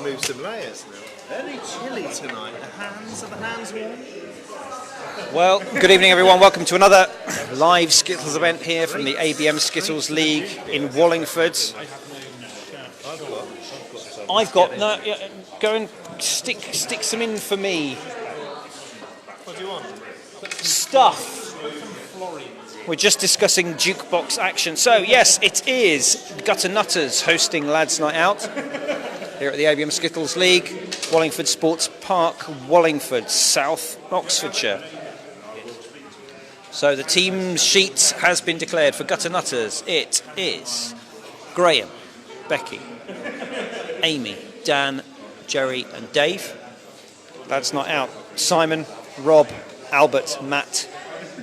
remove some layers now. Very chilly tonight. Are the hands warm? Well, good evening everyone. Welcome to another live Skittles event here from the ABM Skittles League in Wallingford. I've got no. Yeah, go and stick some in for me. What do you want? Stuff. We're just discussing jukebox action. So yes, it is Gutter Nutters hosting Lads Night Out here at the ABM Skittles League, Wallingford Sports Park, Wallingford, South Oxfordshire. So the team sheet has been declared for Gutter Nutters. It is Graham, Becky, Amy, Dan, Jerry and Dave. Lads Night Out, Simon, Rob, Albert, Matt,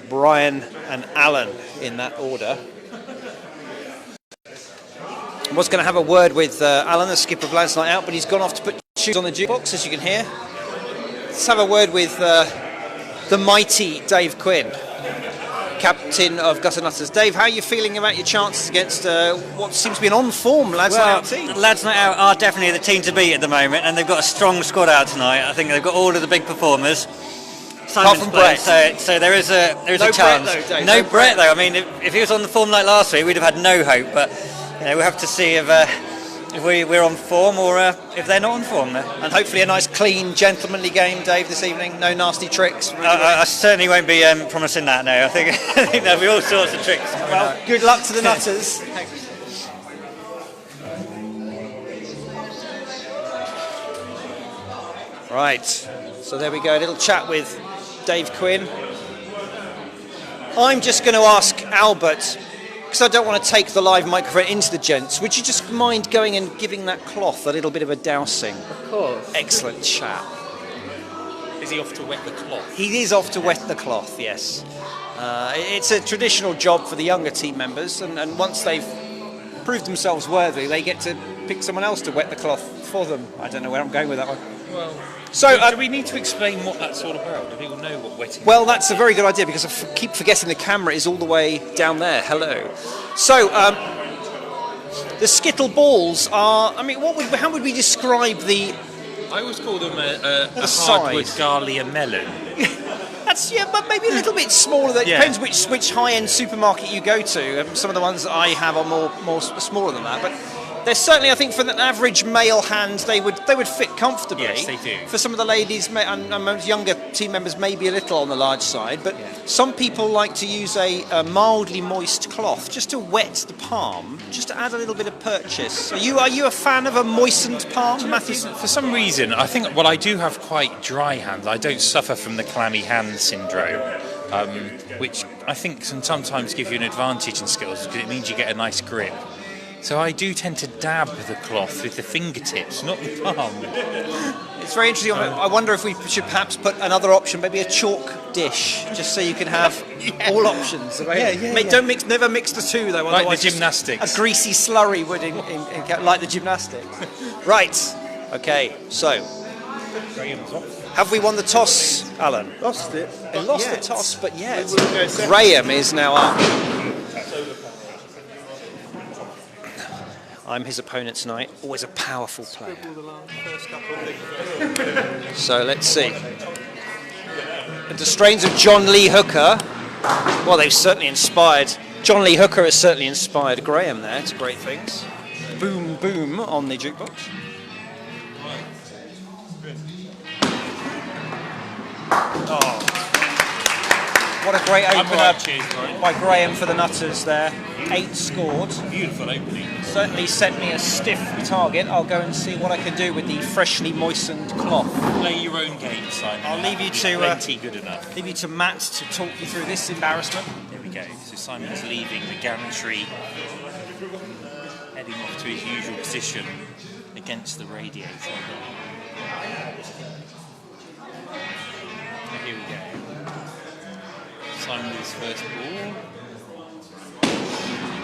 Brian and Alan in that order. I was going to have a word with Alan, the skipper of Lads Night Out, but he's gone off to put shoes on the jukebox, as you can hear. Let's have a word with the mighty Dave Quinn, captain of Gutter Nutters. Dave, how are you feeling about your chances against what seems to be an on-form Lads Night Out team? Lads Night Out are definitely the team to beat at the moment, and they've got a strong squad out tonight. I think they've got all of the big performers. Apart from Brett. So there is a No chance. Brett, though, Dave. No Brett though. I mean, if he was on the form like last week, we'd have had no hope. But we'll have to see if we're on form or if they're not on form. And hopefully a nice, clean, gentlemanly game, Dave, this evening. No nasty tricks. I certainly won't be promising that. No, I think there'll be all sorts of tricks. Well, good luck to the Nutters. Right, so there we go. A little chat with Dave Quinn. I'm just going to ask Albert, because I don't want to take the live microphone into the gents, would you just mind going and giving that cloth a little bit of a dousing? Of course. Excellent chap. Is he off to wet the cloth? He is off to wet the cloth, yes. It's a traditional job for the younger team members, and once they've proved themselves worthy, they get to pick someone else to wet the cloth for them. I don't know where I'm going with that one. Well, so do we need to explain what that's all about? Do people know what wetting? Well, that's a very good idea, because I keep forgetting the camera is all the way down there. Hello. So, the Skittle balls are, I mean, how would we describe the... I always call them a size? hardwood Garlia melon. That's, yeah, but maybe a little bit smaller. That depends which high-end supermarket you go to. Some of the ones that I have are more smaller than that, but they're certainly, I think, for an average male hand, they would fit comfortably. Yes, they do. For some of the ladies and most younger team members, maybe a little on the large side, but some people like to use a mildly moist cloth just to wet the palm, just to add a little bit of purchase. Are you a fan of a moistened palm, Matthew? For some reason, I think, well, I do have quite dry hands. I don't suffer from the clammy hand syndrome, which I think can sometimes give you an advantage in Skittles, because it means you get a nice grip. So I do tend to dab the cloth with the fingertips, not the palm. It's very interesting. I wonder if we should perhaps put another option, maybe a chalk dish, just so you can have all options. Never mix the two, though. Like the gymnastics. A greasy slurry would, like the gymnastics. Right. Okay. So, have we won the toss, Alan? Lost it. We lost the toss, but yet Graham is now up. I'm his opponent tonight, always a powerful player. So let's see. The strains of John Lee Hooker, well, they've certainly inspired. John Lee Hooker has certainly inspired Graham there to great things. Boom, boom on the jukebox. Oh. What a great opener by Graham for the Nutters there. 8 scored. Beautiful opening. Certainly set me a stiff target. I'll go and see what I can do with the freshly moistened cloth. Play your own game, Simon. I'll leave you to plenty good enough. Leave you to Matt to talk you through this embarrassment. There we go. So Simon's leaving the gantry, heading off to his usual position against the radiator. And here we go. Simon with his first ball.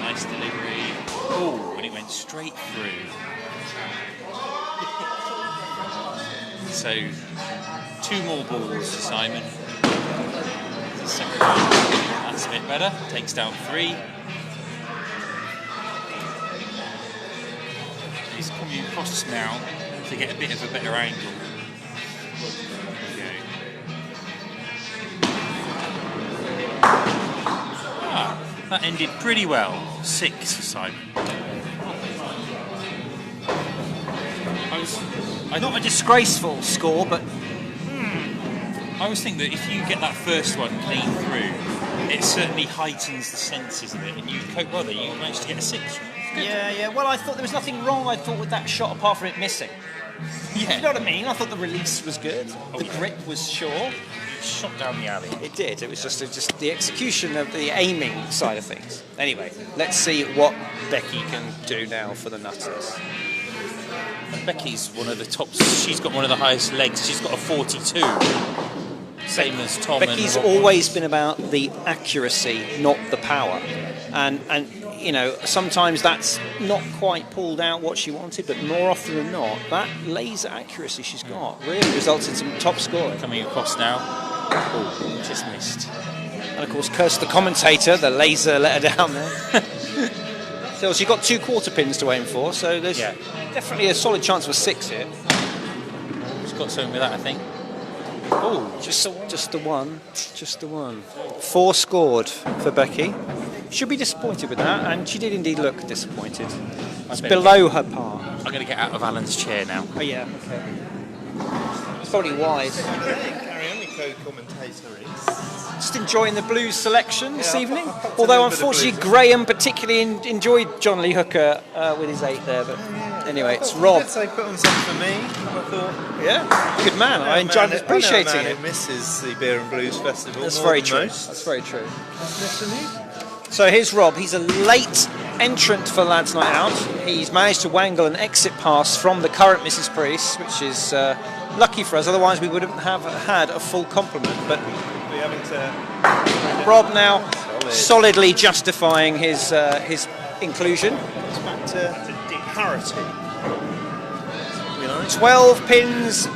Nice delivery. Oh, and it went straight through. So, 2 more balls for Simon. The second one, that's a bit better. Takes down 3. He's coming across now to get a bit of a better angle. Okay. That ended pretty well. 6 for Simon. Not a disgraceful score, but I always think that if you get that first one clean through, it certainly heightens the senses of it, and you cope well there. You managed to get a 6. yeah. Well, I thought there was nothing wrong. I thought with that shot, apart from it missing. Yeah. You know what I mean? I thought the release was good. The grip was sure. It shot down the alley. It did. It was just the execution of the aiming side of things. Anyway, let's see what Becky can do now for the Nutters. Becky's one of the tops. She's got one of the highest legs. She's got a 42. Same as Tom. Becky's always been about the accuracy, not the power. And you know, sometimes that's not quite pulled out what she wanted, but more often than not, that laser accuracy she's got really results in some top scoring. Coming across now. Oh, just missed. And of course, curse the commentator, the laser let her down there. So she got 2 quarter pins to aim for, so there's definitely a solid chance of a 6 here. She's got something with that, I think. Oh, just the one. 4 scored for Becky. Should be disappointed with that, and she did indeed look disappointed. It's below her par. I'm going to get out of Alan's chair now. Oh yeah, okay. It's probably wise. Carry on, co-commentator is. Just enjoying the Blues selection this evening. I'll Although a bit of unfortunately Blues. Graham particularly enjoyed John Lee Hooker with his 8 there, but anyway, it's Rob. They put on something for me. I thought, Yeah, good man. I enjoyed appreciating I know a man it. who misses the Beer and Blues Festival. That's more very than true. most. That's very true. Listen, So here's Rob. He's a late entrant for Lads Night Out. He's managed to wangle an exit pass from the current Mrs. Priest, which is lucky for us. Otherwise, we wouldn't have had a full complement. But we're having to. Rob now solidly justifying his inclusion. It's back to parity. You know? 12 pins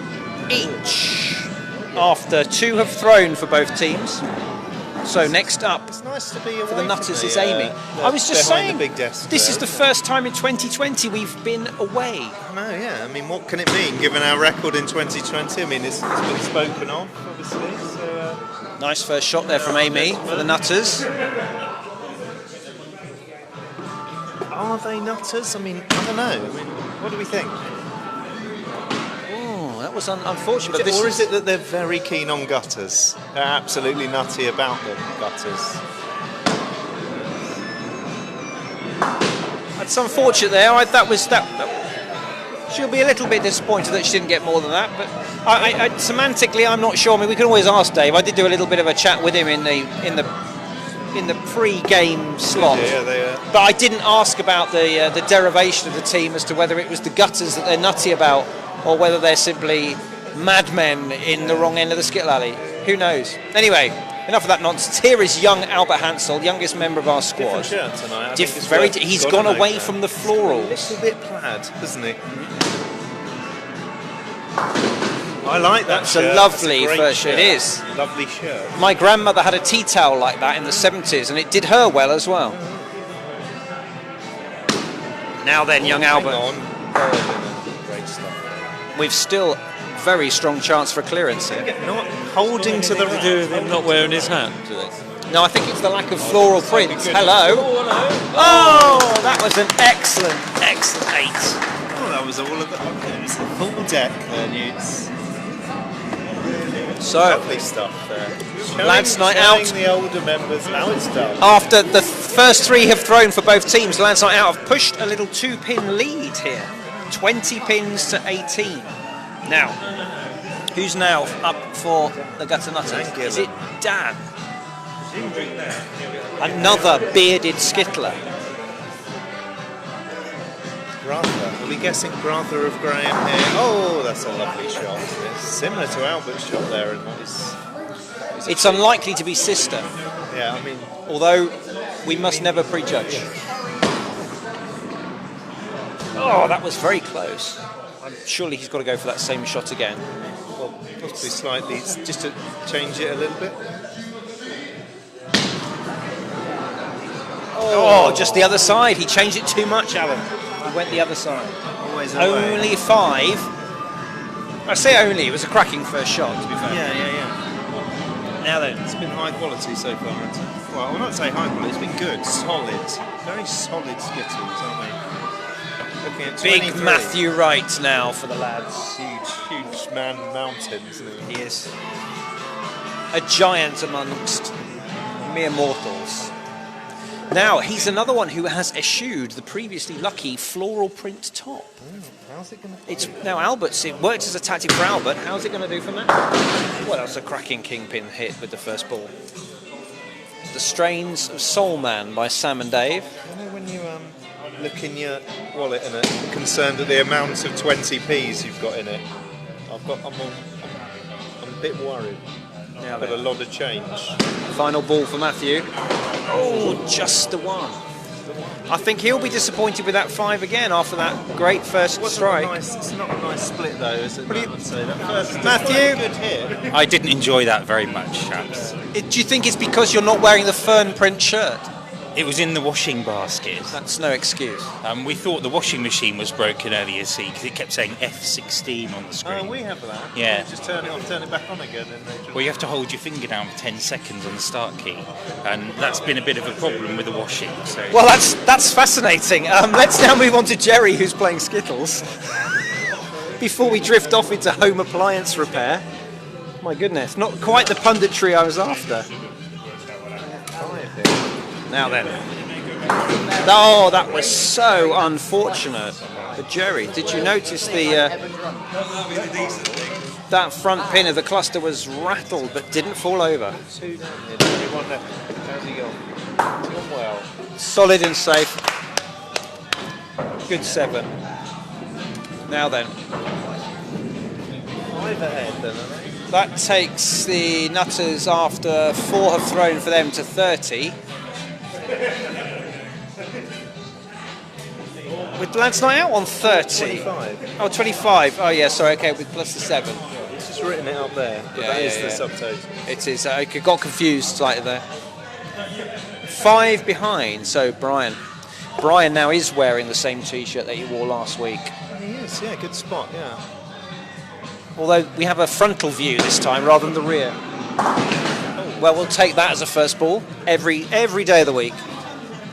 each after 2 have thrown for both teams. So next up It's nice to be away for the Nutters from is Amy. I was just behind saying, the big desk this there. is the first time in 2020 we've been away. No, yeah. I mean, what can it mean given our record in 2020? I mean, it's been spoken of, obviously. So, Nice first shot there from Amy for the Nutters. are they nutters? I mean, I don't know. I mean, what do we think? Oh, that was unfortunate. But Or is it that they're very keen on gutters? They're absolutely nutty about the gutters. That's unfortunate there. She'll be a little bit disappointed that she didn't get more than that. But semantically, I'm not sure. I mean, we can always ask Dave. I did do a little bit of a chat with him in the pre-game slot. Yeah, they are. But I didn't ask about the derivation of the team as to whether it was the gutters that they're nutty about or whether they're simply madmen in the wrong end of the Skittle Alley. Who knows? Anyway, enough of that nonsense. Here is young Albert Hansel, youngest member of our squad. Different shirt tonight. I think it's He's worth- gone gotta away note from that. the florals. A little bit plaid, hasn't he? I like that That's shirt. a lovely That's a great first shirt. It is. Lovely shirt. My grandmother had a tea towel like that in the 70s, and it did her well as well. Now then, young Albert. Hang on. Great stuff. We've still very strong chance for clearance here. Not holding to the with him not wearing his hat, do they? No, I think it's the lack of floral prints. Hello. Oh, that was an excellent 8. Oh, that was all of the. Okay, it's a full deck there, Newts. So, Lovely stuff there. Lads Night showing Out. the older members how it's done. after the first 3 have thrown for both teams, Lads Night Out have pushed a little 2-pin lead here. 20 pins to 18. Now, who's now up for the Gutter Nutters? Dan Is it Dan? Another bearded skittler. Grantha. Are we guessing Grantha of Graham here? Oh, that's a lovely shot. It's similar to Albert's shot there, and what is. It's unlikely to be sister, Yeah, I mean, although we must never prejudge. Oh, that was very close. Surely he's got to go for that same shot again. well, possibly slightly, just to change it a little bit. Oh, just the other side. He changed it too much, Alan. He went the other side. Always away. Only 5 I say only, it was a cracking first shot, to be fair. Yeah. Now then, It's been high quality so far. Well, I'll not say high quality, it's been good, solid. Very solid Skittles, aren't they? Looking at big 23. Matthew Wright now for the lads. Huge man mountain, isn't he? He is a giant amongst mere mortals. Now, he's another one who has eschewed the previously lucky floral print top. How's it going to It's now Albert's. It worked as a tactic for Albert. How's it going to do for Matt? Well, that's a cracking kingpin hit with the first ball. The Strains of Soul Man by Sam and Dave. You know when you look in your wallet and are concerned at the amount of 20p's you've got in it? I'm a bit worried. Now I've got a lot of change. Final ball for Matthew. Oh, just the one. I think he'll be disappointed with that 5 again after that great first strike. It's not a nice split though, is it? That first Matthew? good hit. I didn't enjoy that very much, chaps. Do you think it's because you're not wearing the fern print shirt? It was in the washing basket. That's no excuse. We thought the washing machine was broken earlier, see, because it kept saying F16 on the screen. Oh, we have that. Yeah. Just turn it off, turn it back on again, and they just... Well, you have to hold your finger down for 10 seconds on the start key, and that's been a bit of a problem with the washing. So. Well, that's fascinating. Let's now move on to Jerry, who's playing Skittles. Before we drift off into home appliance repair. My goodness, not quite the punditry I was after. Now then. Oh, that was so unfortunate for Jerry. Did you notice that front pin of the cluster was rattled but didn't fall over? How's he gone? Gone well. Solid and safe. Good 7. Now then. 5 ahead then, I think. That takes the Nutters, after 4 have thrown for them, to 30. With lads not out on 30. 25. Oh, 25. Oh, yeah, sorry, okay, with plus the 7. It's just written it up there. But Yeah, that is yeah, the yeah. subtotal. It is. I got confused slightly there. 5 behind, so Brian. Brian now is wearing the same T-shirt that he wore last week. He is, yeah, good spot, yeah. Although we have a frontal view this time rather than the rear. Well, we'll take that as a first ball every day of the week.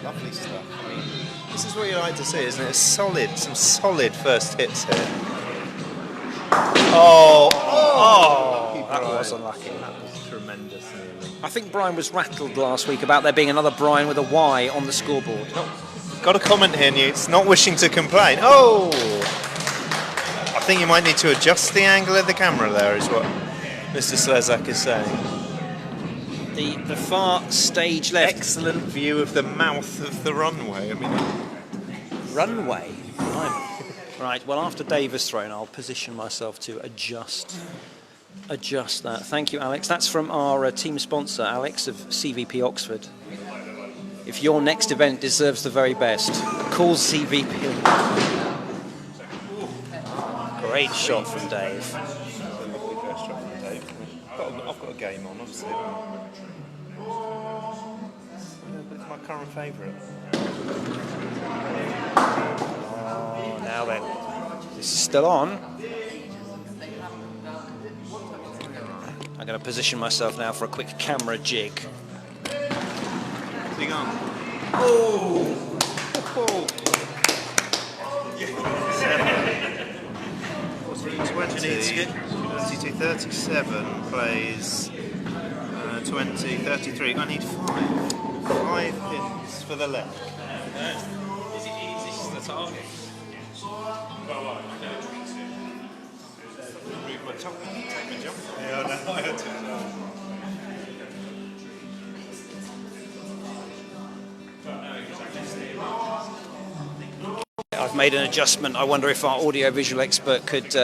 Lovely stuff. I mean, this is what you like to see, isn't it? Some solid first hits here. Oh, that Brian. was unlucky. That was tremendous. I think Brian was rattled last week about there being another Brian with a Y on the scoreboard. Got a comment here, Newt. Not wishing to complain. Oh! I think you might need to adjust the angle of the camera there, is what Mr. Slezak is saying. The far stage left. Excellent view of the mouth of the runway. I mean, Runway. Right, well, after Dave has thrown, I'll position myself to adjust that. Thank you, Alex. That's from our team sponsor, Alex of CVP Oxford. If your next event deserves the very best, call CVP. Great shot from Dave. I've got a game on, obviously. It's my current favourite. Oh, now then. This is still on. I'm going to position myself now for a quick camera jig. Where's he gone? Oh! 37 plays 20, 33. I need 5. 5 pins for the left. Is this the target? Move my top. Take my jump. Yeah, I know. I had to. I've made an adjustment. I wonder if our audio-visual expert could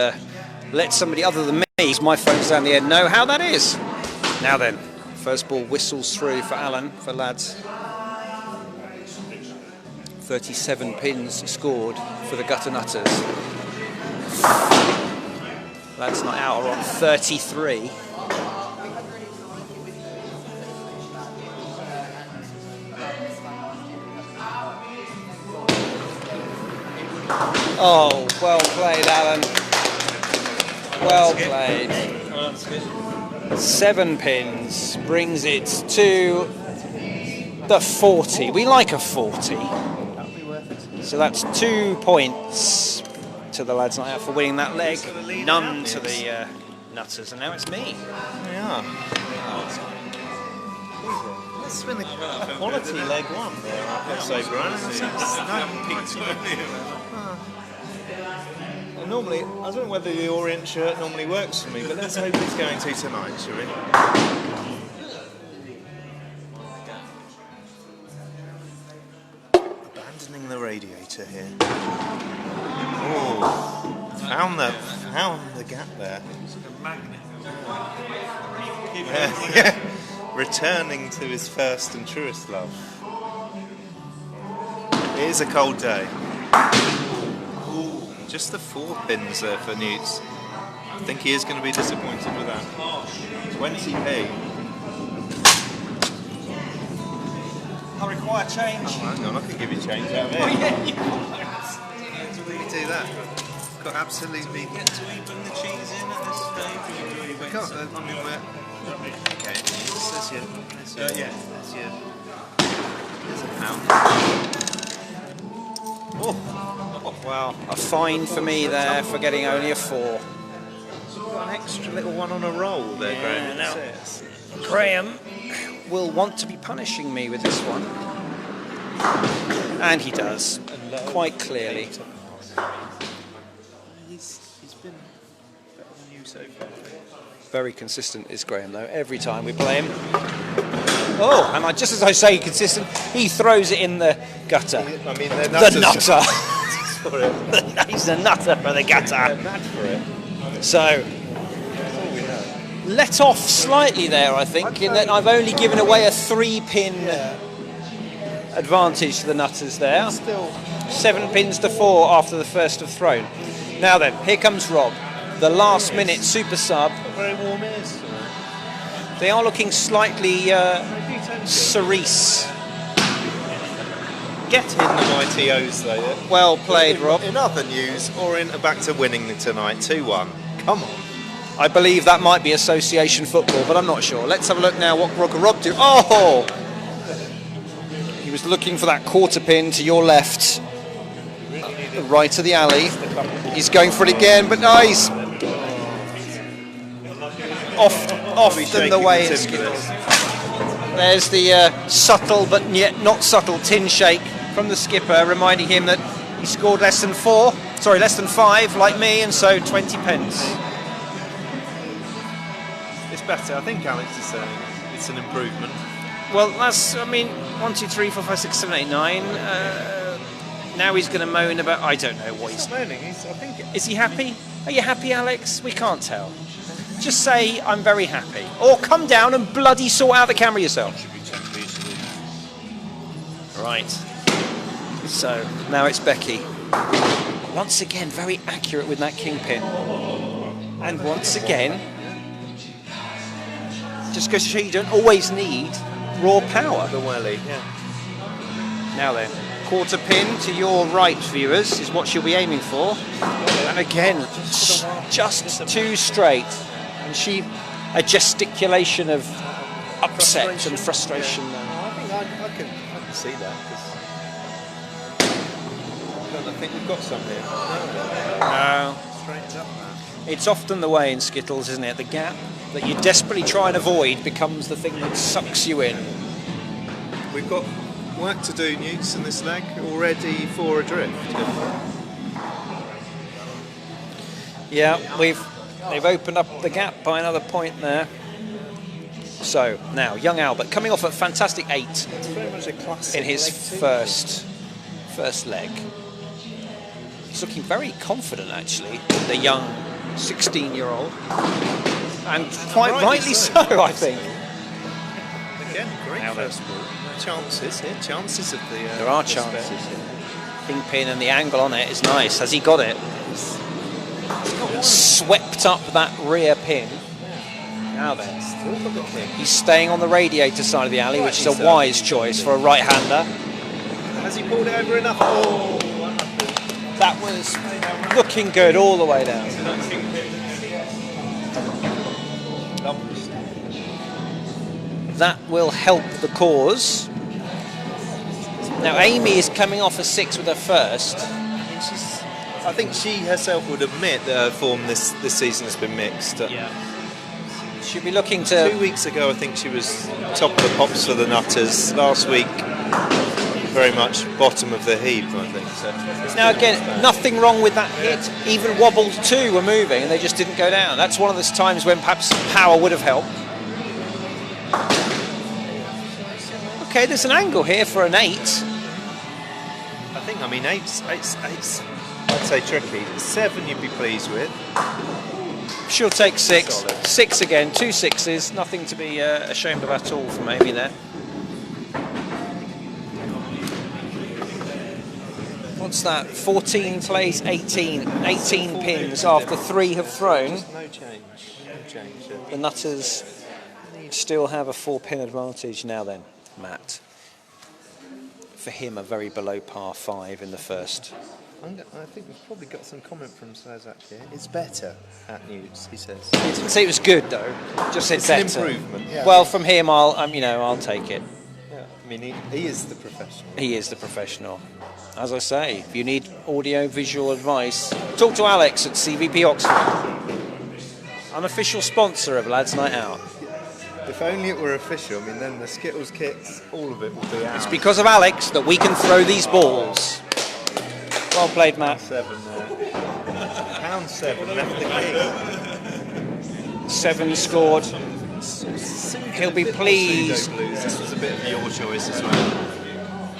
let somebody other than me, because my phone's down the end, know how that is. Now then, first ball whistles through for Alan, for lads. 37 pins scored for the Gutter Nutters. Lads not out are on 33. Oh, well played, Alan. Well played. 7 pins brings it to the 40. We like a 40. So that's 2 points to the lads not out for winning that leg. None to the Nutters, and now it's me. Yeah. That's been a quality leg one there, I've got to say, Brian. Normally, I don't know whether the Orient shirt normally works for me, but let's hope it's going to tonight, shall we? Abandoning the radiator here. Oh, found the gap there. Yeah. Returning to his first and truest love. It is a cold day. Ooh, just the 4 pins there for Newts. I think he is going to be disappointed with that. 20p. I require change. Oh, hang on, I can give you change out of here. Oh, yeah, you Let me do that. Got absolutely. Get to even the cheese in at this stage. I can't. I mean, okay. There's your. Yeah. There's your. There's a pound. Oh, wow. A fine for me there for getting only a 4. Got an extra little one on a roll there, Graham. now. Graham will want to be punishing me with this one. And he does, quite clearly. He's been better than you so far. Very consistent is Graham, though, every time we play him. Oh, and just as I say consistent, he throws it in the gutter. I mean, they're The nutters. nutter. For it. He's the nutter for the gutter. They're mad for it. So, That's all we know. let off slightly there, I think, in that I've only given away a 3-pin advantage to the Nutters there. Still. 7 pins to 4 after the first have thrown. Now then, here comes Rob, the last minute super sub. Very warm ears. They are looking slightly cerise. Get in the mighty O's though. Well played, Rob. In other news, Orient are back to winning tonight, 2-1. Come on. I believe that might be association football, but I'm not sure. Let's have a look now what Rob do. Oh! He was looking for that quarter pin to your left. The right of the alley. He's going for it again, but no, he's often the way in Skittles. There's the subtle but yet not subtle tin shake from the skipper, reminding him that he scored less than 5, like me, and so 20 pence. It's better. I think Alex is saying it's an improvement. Well, that's, 1, 2, 3, 4, 5, 6, 7, 8, 9. Now he's going to moan about, I don't know what he's... Is he happy? Are you happy, Alex? We can't tell. Just say, I'm very happy. Or come down and bloody sort out the camera yourself. Right. So, now it's Becky. Once again, very accurate with that kingpin. And once again, just goes to show you don't always need raw power. The welly, yeah. Now then, quarter pin to your right, viewers, is what she'll be aiming for. And again, just too straight. And a gesticulation of upset and frustration. I can see that. I think we've got some here. No. Straightened up now. It's often the way in Skittles, isn't it? The gap that you desperately try and avoid becomes the thing that sucks you in. We've got work to do, Newts, in this leg, already 4 adrift. Yeah, they've opened up the gap by another point there. So now, young Albert coming off a fantastic 8 It's very much a classic in his leg first leg. He's looking very confident, actually, the young 16-year-old, and quite rightly so, I think. Again, great Now first ball. Chances here, chances of the... There are chances. Kingpin and the angle on it is nice. Has he got it? Swept up that rear pin. Now then, he's staying on the radiator side of the alley, which is a wise choice for a right-hander. Has he pulled it over enough? Oh, That was looking good all the way down. that will help the cause. Now Amy is coming off a 6 with her first. I think she herself would admit that her form this season has been mixed. She'll be looking to... 2 weeks ago, I think she was top of the pops for the Nutters. Last week, very much bottom of the heap, I think. So Now again, nothing wrong with that hit. Even wobbles 2 were moving and they just didn't go down. That's one of those times when perhaps power would have helped. Okay, there's an angle here for an 8. I mean, eight's I'd say tricky. 7 you'd be pleased with. She'll take 6. Solid. 6 again, 2 6s. Nothing to be ashamed of at all from Amy there. What's that? 14 plays 18. 18 pins after 3 have thrown. No change. The Nutters still have a 4-pin advantage now then, Matt. For him, a very below par 5 in the first. I think we've probably got some comment from Slezak here. It's better at Newts, he says. He didn't say it was good though. Just said It's better. an improvement. Yeah. Well, from him, I'll take it. Yeah. I mean, he is the professional. He is the professional. As I say, if you need audio visual advice, talk to Alex at CVP Oxford. Unofficial sponsor of Lads Night Out. If only it were official, I mean, then the Skittles kits, all of it would be out. It's because of Alex that we can throw these balls. Well played, Matt. 7 there. Pound 7 left the king. 7 scored. He'll be pleased. This was a bit of your choice as well.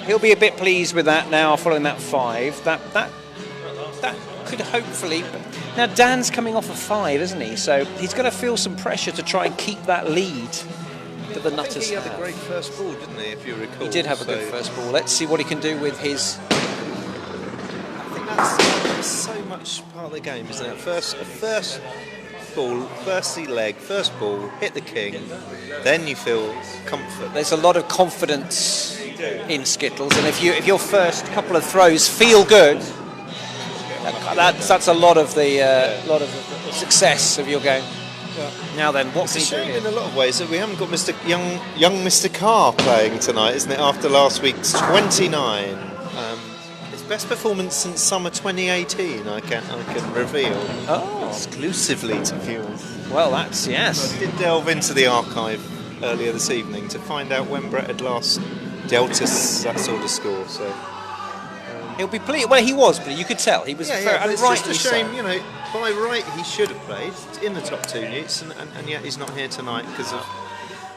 He'll be a bit pleased with that now, following that 5. That could hopefully. Now Dan's coming off a 5, isn't he? So he's going to feel some pressure to try and keep that lead that the I think Nutters he had have. a great first ball, didn't he? If you recall. He did have a good first ball. Let's see what he can do with his. I think that's so much part of the game, isn't it? First ball, first leg, first ball, hit the king, then you feel comfort. There's a lot of confidence in Skittles, and if your first couple of throws feel good, that's a lot of the success of your game. Now then, what It's a can you shame do? in a lot of ways that we haven't got young Mr. Carr playing tonight, isn't it? After last week's 29, his best performance since summer 2018. I can reveal exclusively to viewers. Well, that's yes. I did delve into the archive earlier this evening to find out when Brett had last dealt us that sort of score. So He'll be pleased. Well, he was, but you could tell he was but and it's just rightly a shame, so. you know. By right, he should have played in the top 2 Newts, and yet he's not here tonight because of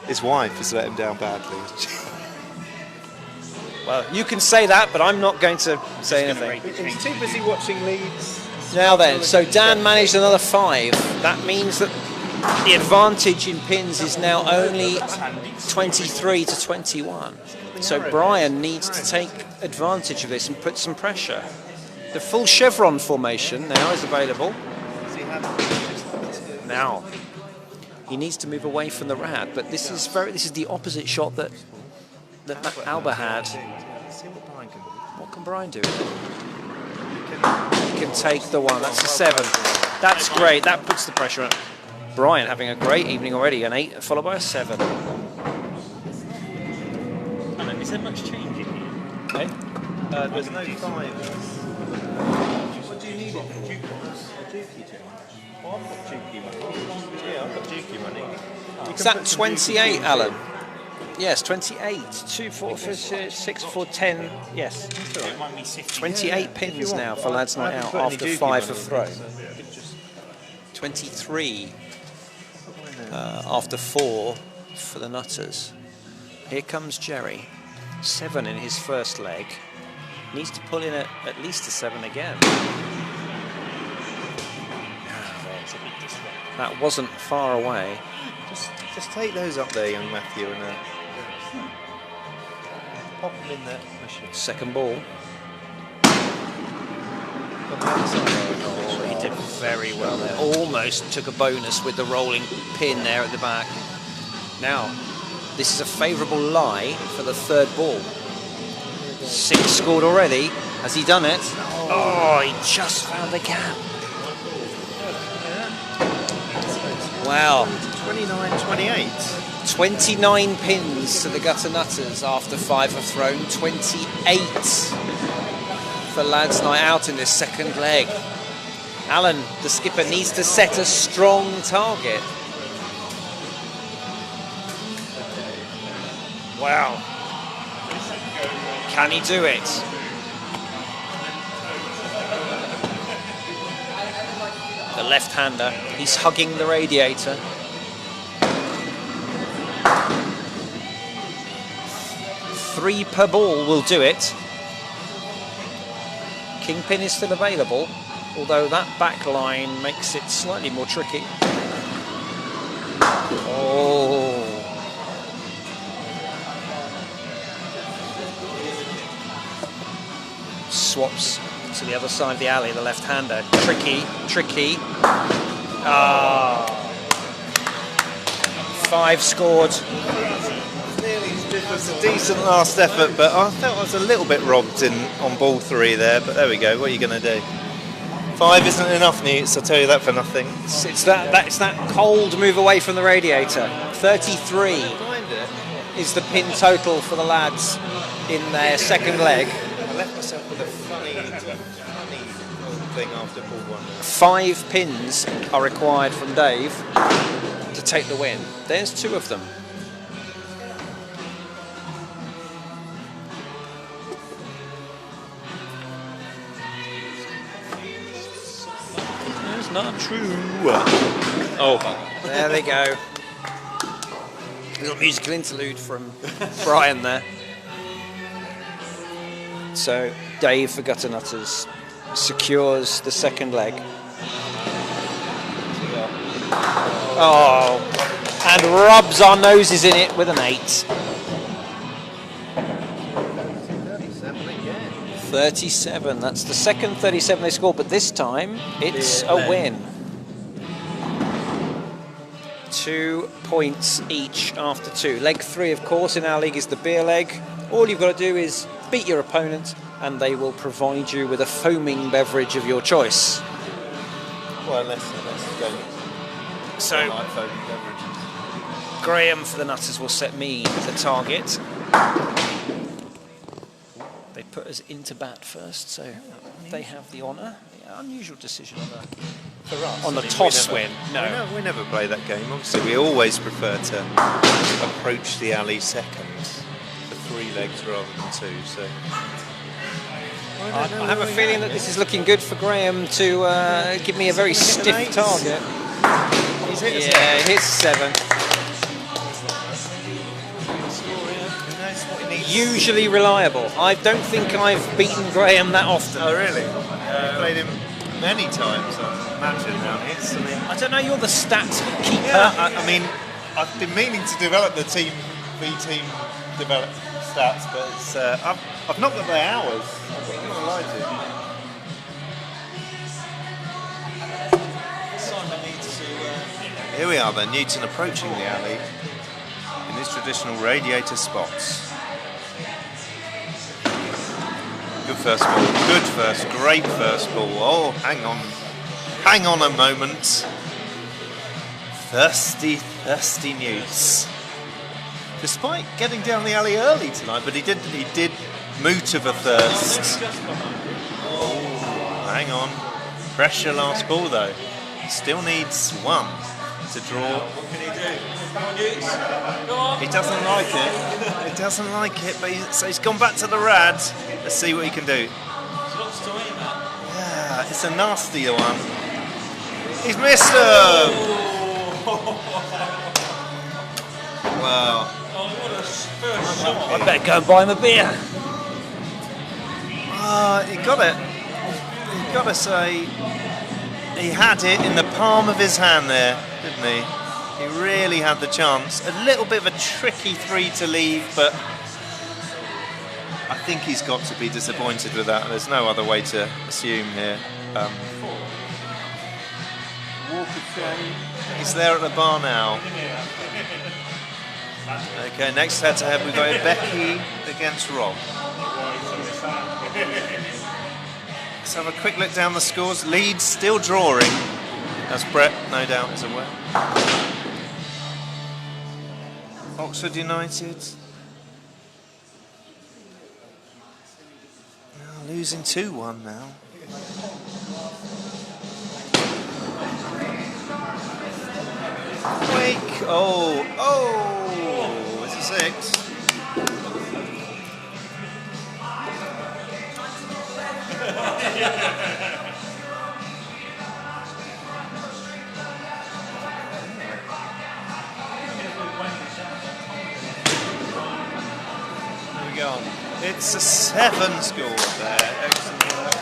his wife has let him down badly. Well, you can say that, but I'm not going to say anything. He's too busy watching Leeds. Now then, so Dan managed another 5. That means that the advantage in pins is now only 23 to 21. So Brian needs to take advantage of this and put some pressure. The full chevron formation now is available. Now he needs to move away from the rad, but this is the opposite shot that Alba had. What can Brian do? He can take the 1. That's a 7. That's great. That puts the pressure on. Brian having a great evening already. An 8 followed by a 7. Alan, is there much change in here? Okay. There's no 5. What do you need it for? Dukey too much. Oh, I've got Dukey money. Yeah, I've got Dukey money. Is that 28, Alan? Yes, 28. 2, 4, 6, 4, 10. Yes. Don't mind me sifting. 28 pins now for Lads Night Out after 5 have thrown. 23 after 4 for the Nutters. Here comes Jerry. 7 in his first leg. Needs to pull in at least a 7 again. That wasn't far away. Just take those up there, young Matthew, and pop them in there. Second ball. Oh, he did very well there. Almost took a bonus with the rolling pin there at the back. Now, this is a favourable lie for the third ball. 6 scored already. Has he done it? Oh, he just found the gap. Wow. 29-28. 29 pins to the Gutter Nutters after 5 have thrown. 28 for Lads Night Out in this second leg. Alan, the skipper, needs to set a strong target. Wow. Can he do it? The left-hander, he's hugging the radiator. Three per ball will do it. Kingpin is still available, although that back line makes it slightly more tricky. Oh. Swaps to the other side of the alley, the left-hander. Tricky, tricky. Ah. 5 scored. It was a decent last effort, but I felt I was a little bit robbed on ball 3 there, but there we go. What are you going to do? 5 isn't enough, Newts, I'll tell you that for nothing. It's that cold move away from the radiator. 33 is the pin total for the lads in their second leg. I left myself with a funny thing after ball 1. 5 pins are required from Dave to take the win. There's 2 of them. That's not true. Oh. There they go. Little musical interlude from Brian there. So Dave for Gutter Nutters secures the second leg. Oh, and rubs our noses in it with an 8. 37, that's the second 37 they scored, but this time it's a win. 2 points each after 2. Leg 3, of course, in our league is the beer leg. All you've got to do is beat your opponent and they will provide you with a foaming beverage of your choice. Well, let's go. So, Like foaming beverages. Graham for the Nutters will set me the target. They put us into bat first, so they have the honour. Yeah, unusual decision For us, on the I mean, toss win. We never play that game. Obviously, we always prefer to approach the alley second for 3 legs rather than 2. So I have a feeling that this is looking good for Graham to give me a very stiff target. he's hit Yeah, here's 7. Usually reliable. I don't think I've beaten Graham that often. Oh, really? Played him many times, I imagine, now. I don't know, you're the stats keeper. Yeah, I mean, I've been meaning to develop the team develop stats, but it's, I've not got the hours. I'm not gonna lie to you. Here we are then, Newton approaching the alley in his traditional radiator spots. Good first ball, great first ball. Oh, hang on a moment. Thirsty Newts. Despite getting down the alley early tonight, but he did moot of a thirst. Oh, hang on. Pressure last ball though. Still needs 1 to draw. What can he do? He doesn't like it. He doesn't like it, but so he's gone back to the rad. Let's see what he can do. Yeah, it's a nasty one. He's missed him! Wow. I better go and buy him a beer. He got it. You've got to say, he had it in the palm of his hand there, didn't he? He really had the chance. A little bit of a tricky 3 to leave, but I think he's got to be disappointed with that. There's no other way to assume here. He's there at the bar now. Okay, next head-to-head we've got Becky against Rob. Let's have a quick look down the scores. Leeds still drawing, as Brett no doubt is aware. Oxford United. Oh, losing 2-1 now. Wake! Oh! It's a 6. There we go. It's a 7 score there. Excellent work.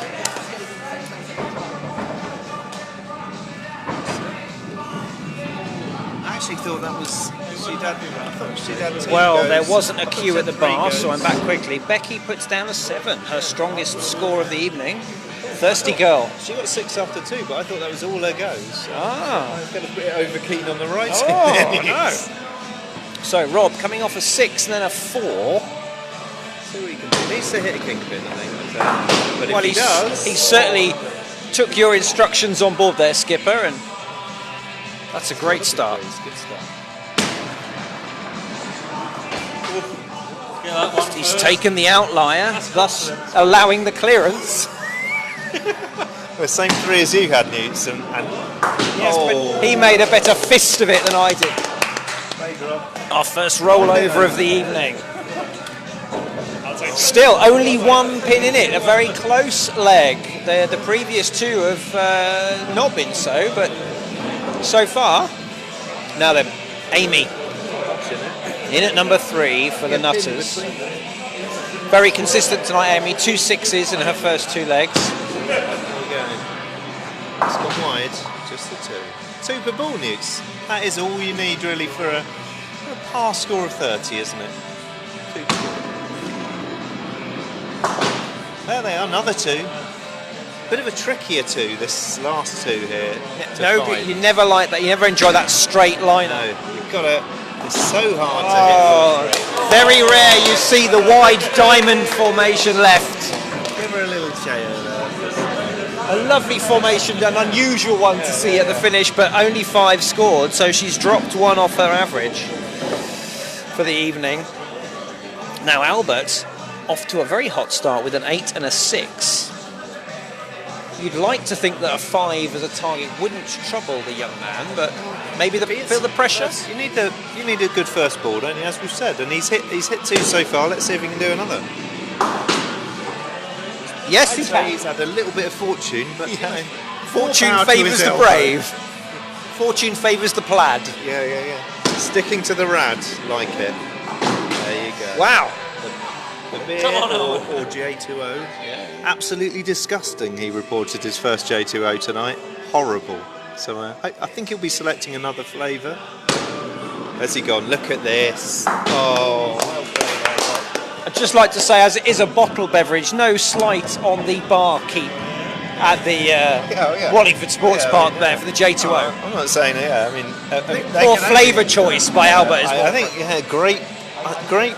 I actually thought that was she'd had 2 Well, goes. there wasn't a cue at the 3 bar, so goes. I'm back quickly. Becky puts down a 7, her strongest score of the evening. Thirsty girl. She got 6 after 2, but I thought that was all her goes. Ah. I was getting a bit over keen on the right. Oh, no. So, Rob, coming off a 6 and then a 4. See what he can do. He needs to hit a kingpin, I think. But Well, if he does, he certainly took your instructions on board there, Skipper, and that's a great start. Good start. He's taken the outlier, thus allowing the clearance. Well, same 3 as you had, Newts, and Yes, but he made a better fist of it than I did. Our first rollover of the evening. Still, only 1 pin in it, a very close leg. The previous 2 have not been so, but so far. Now then, Amy. In at number 3 for the Nutters. Very consistent tonight, Amy. 2 6s in her first 2 legs. there we go. It's gone wide, just the 2. 2 per ball, Newts. That is all you need really for a par score of 30, isn't it? 2 per ball. There they are, another 2. Bit of a trickier 2, this last 2 here. to No, find. you never like that. You never enjoy that straight line. No, you've got to. It's so hard to hit. Oh, very rare you see the wide diamond formation left. Give her a little chair there. A lovely formation, an unusual one to see at the finish, but only 5 scored, so she's dropped 1 off her average for the evening. Now Albert off to a very hot start with an 8 and a 6. You'd like to think that a 5 as a target wouldn't trouble the young man, but maybe feel the pressure. You need a good first ball, don't you? As we've said, and he's hit 2 so far. Let's see if he can do another. Yes, I'd he say can. he's had a little bit of fortune, but you know, Fortune more power to favours his the elbow. brave. Fortune favours the plaid. Yeah. Sticking to the rad, like it. There you go. Wow. The beer Come on, or J2O. Absolutely disgusting. He reported his first J2O tonight. Horrible. So I think he'll be selecting another flavour. Where's he gone? Look at this. Oh, well played. I'd just like to say, as it is a bottle beverage, no slight on the barkeep at the Wallingford Sports Park there for the J2O. I'm not saying it. Yeah, I mean, Poor flavour choice by Albert as well. I think great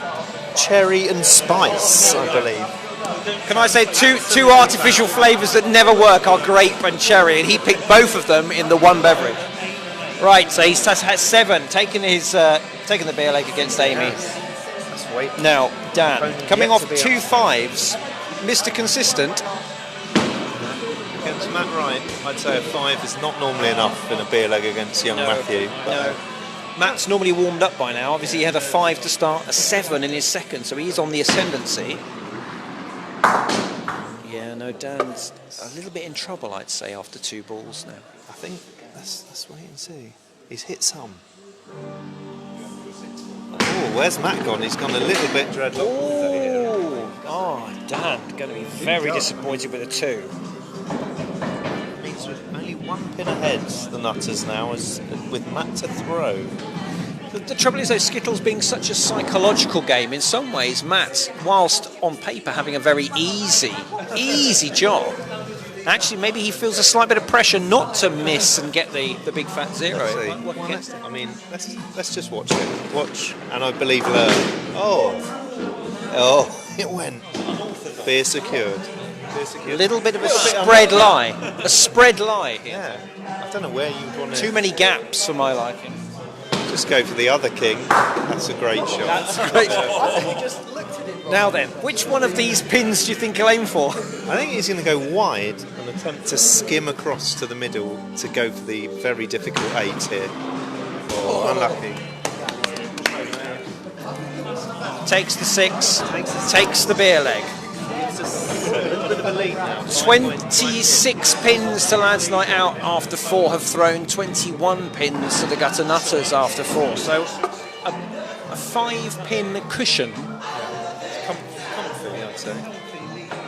cherry and spice, I believe. Can I say two artificial flavours that never work are grape and cherry, and he picked both of them in the one beverage. Right, so he's had 7, taking the beer leg against Amy. Let's wait. Now, Dan, coming Yet off to be 2 up. 5s, Mr. Consistent. Against Matt Wright, I'd say a 5 is not normally enough in a beer leg against young Matthew. No. Matt's normally warmed up by now. Obviously, he had a 5 to start, a 7 in his second, so he's on the ascendancy. Yeah, no, Dan's a little bit in trouble, I'd say, after 2 balls now. I think let's wait and see. He's hit some. Oh, where's Matt gone? He's gone a little bit dreadlock. Oh, Dan, going to be very disappointed with a 2. Means with only 1 pin ahead, the Nutters now, as with Matt to throw. The trouble is, though, Skittles being such a psychological game, in some ways, Matt, whilst on paper having a very easy job, actually maybe he feels a slight bit of pressure not to miss and get the big fat 0. Let's see. It might work against him. I mean, let's just watch it. Watch, and I believe learn. Oh, it went. Beer secured. A little bit of a spread lie. A spread lie here. Yeah, I don't know where you want to. Too many gaps for my liking. just go for the other king. That's a great shot. That's great. Now then, which one of these pins do you think he'll aim for? I think he's going to go wide and attempt to skim across to the middle to go for the very difficult 8 here. Oh, unlucky. Takes the 6, takes the beer leg. A little bit of a lead now. 26 pins to Lads Night Out after 4 have thrown, 21 pins to the Gutter Nutters after 4. So a 5-pin cushion Comfy, I'd say.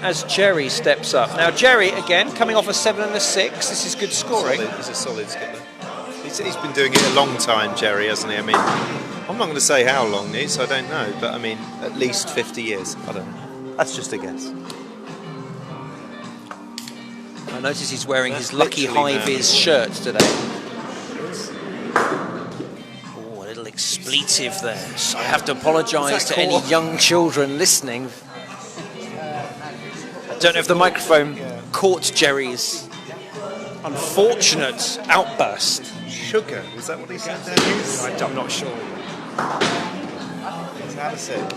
as Jerry steps up. Now Jerry, again, coming off a 7 and a 6. This is good scoring. He's a solid skipper. He's been doing it a long time, Jerry, hasn't he? I mean, I'm not going to say how long, Newt, I don't know, but I mean, at least 50 years. I don't know. That's just a guess. I notice he's wearing his That's Lucky literally High Vis shirt today. Oh, a little expletive there. So I have to apologise to any young children listening. I don't know if the microphone caught Jerry's unfortunate outburst. Sugar, is that what he said there? I'm not sure. That's it.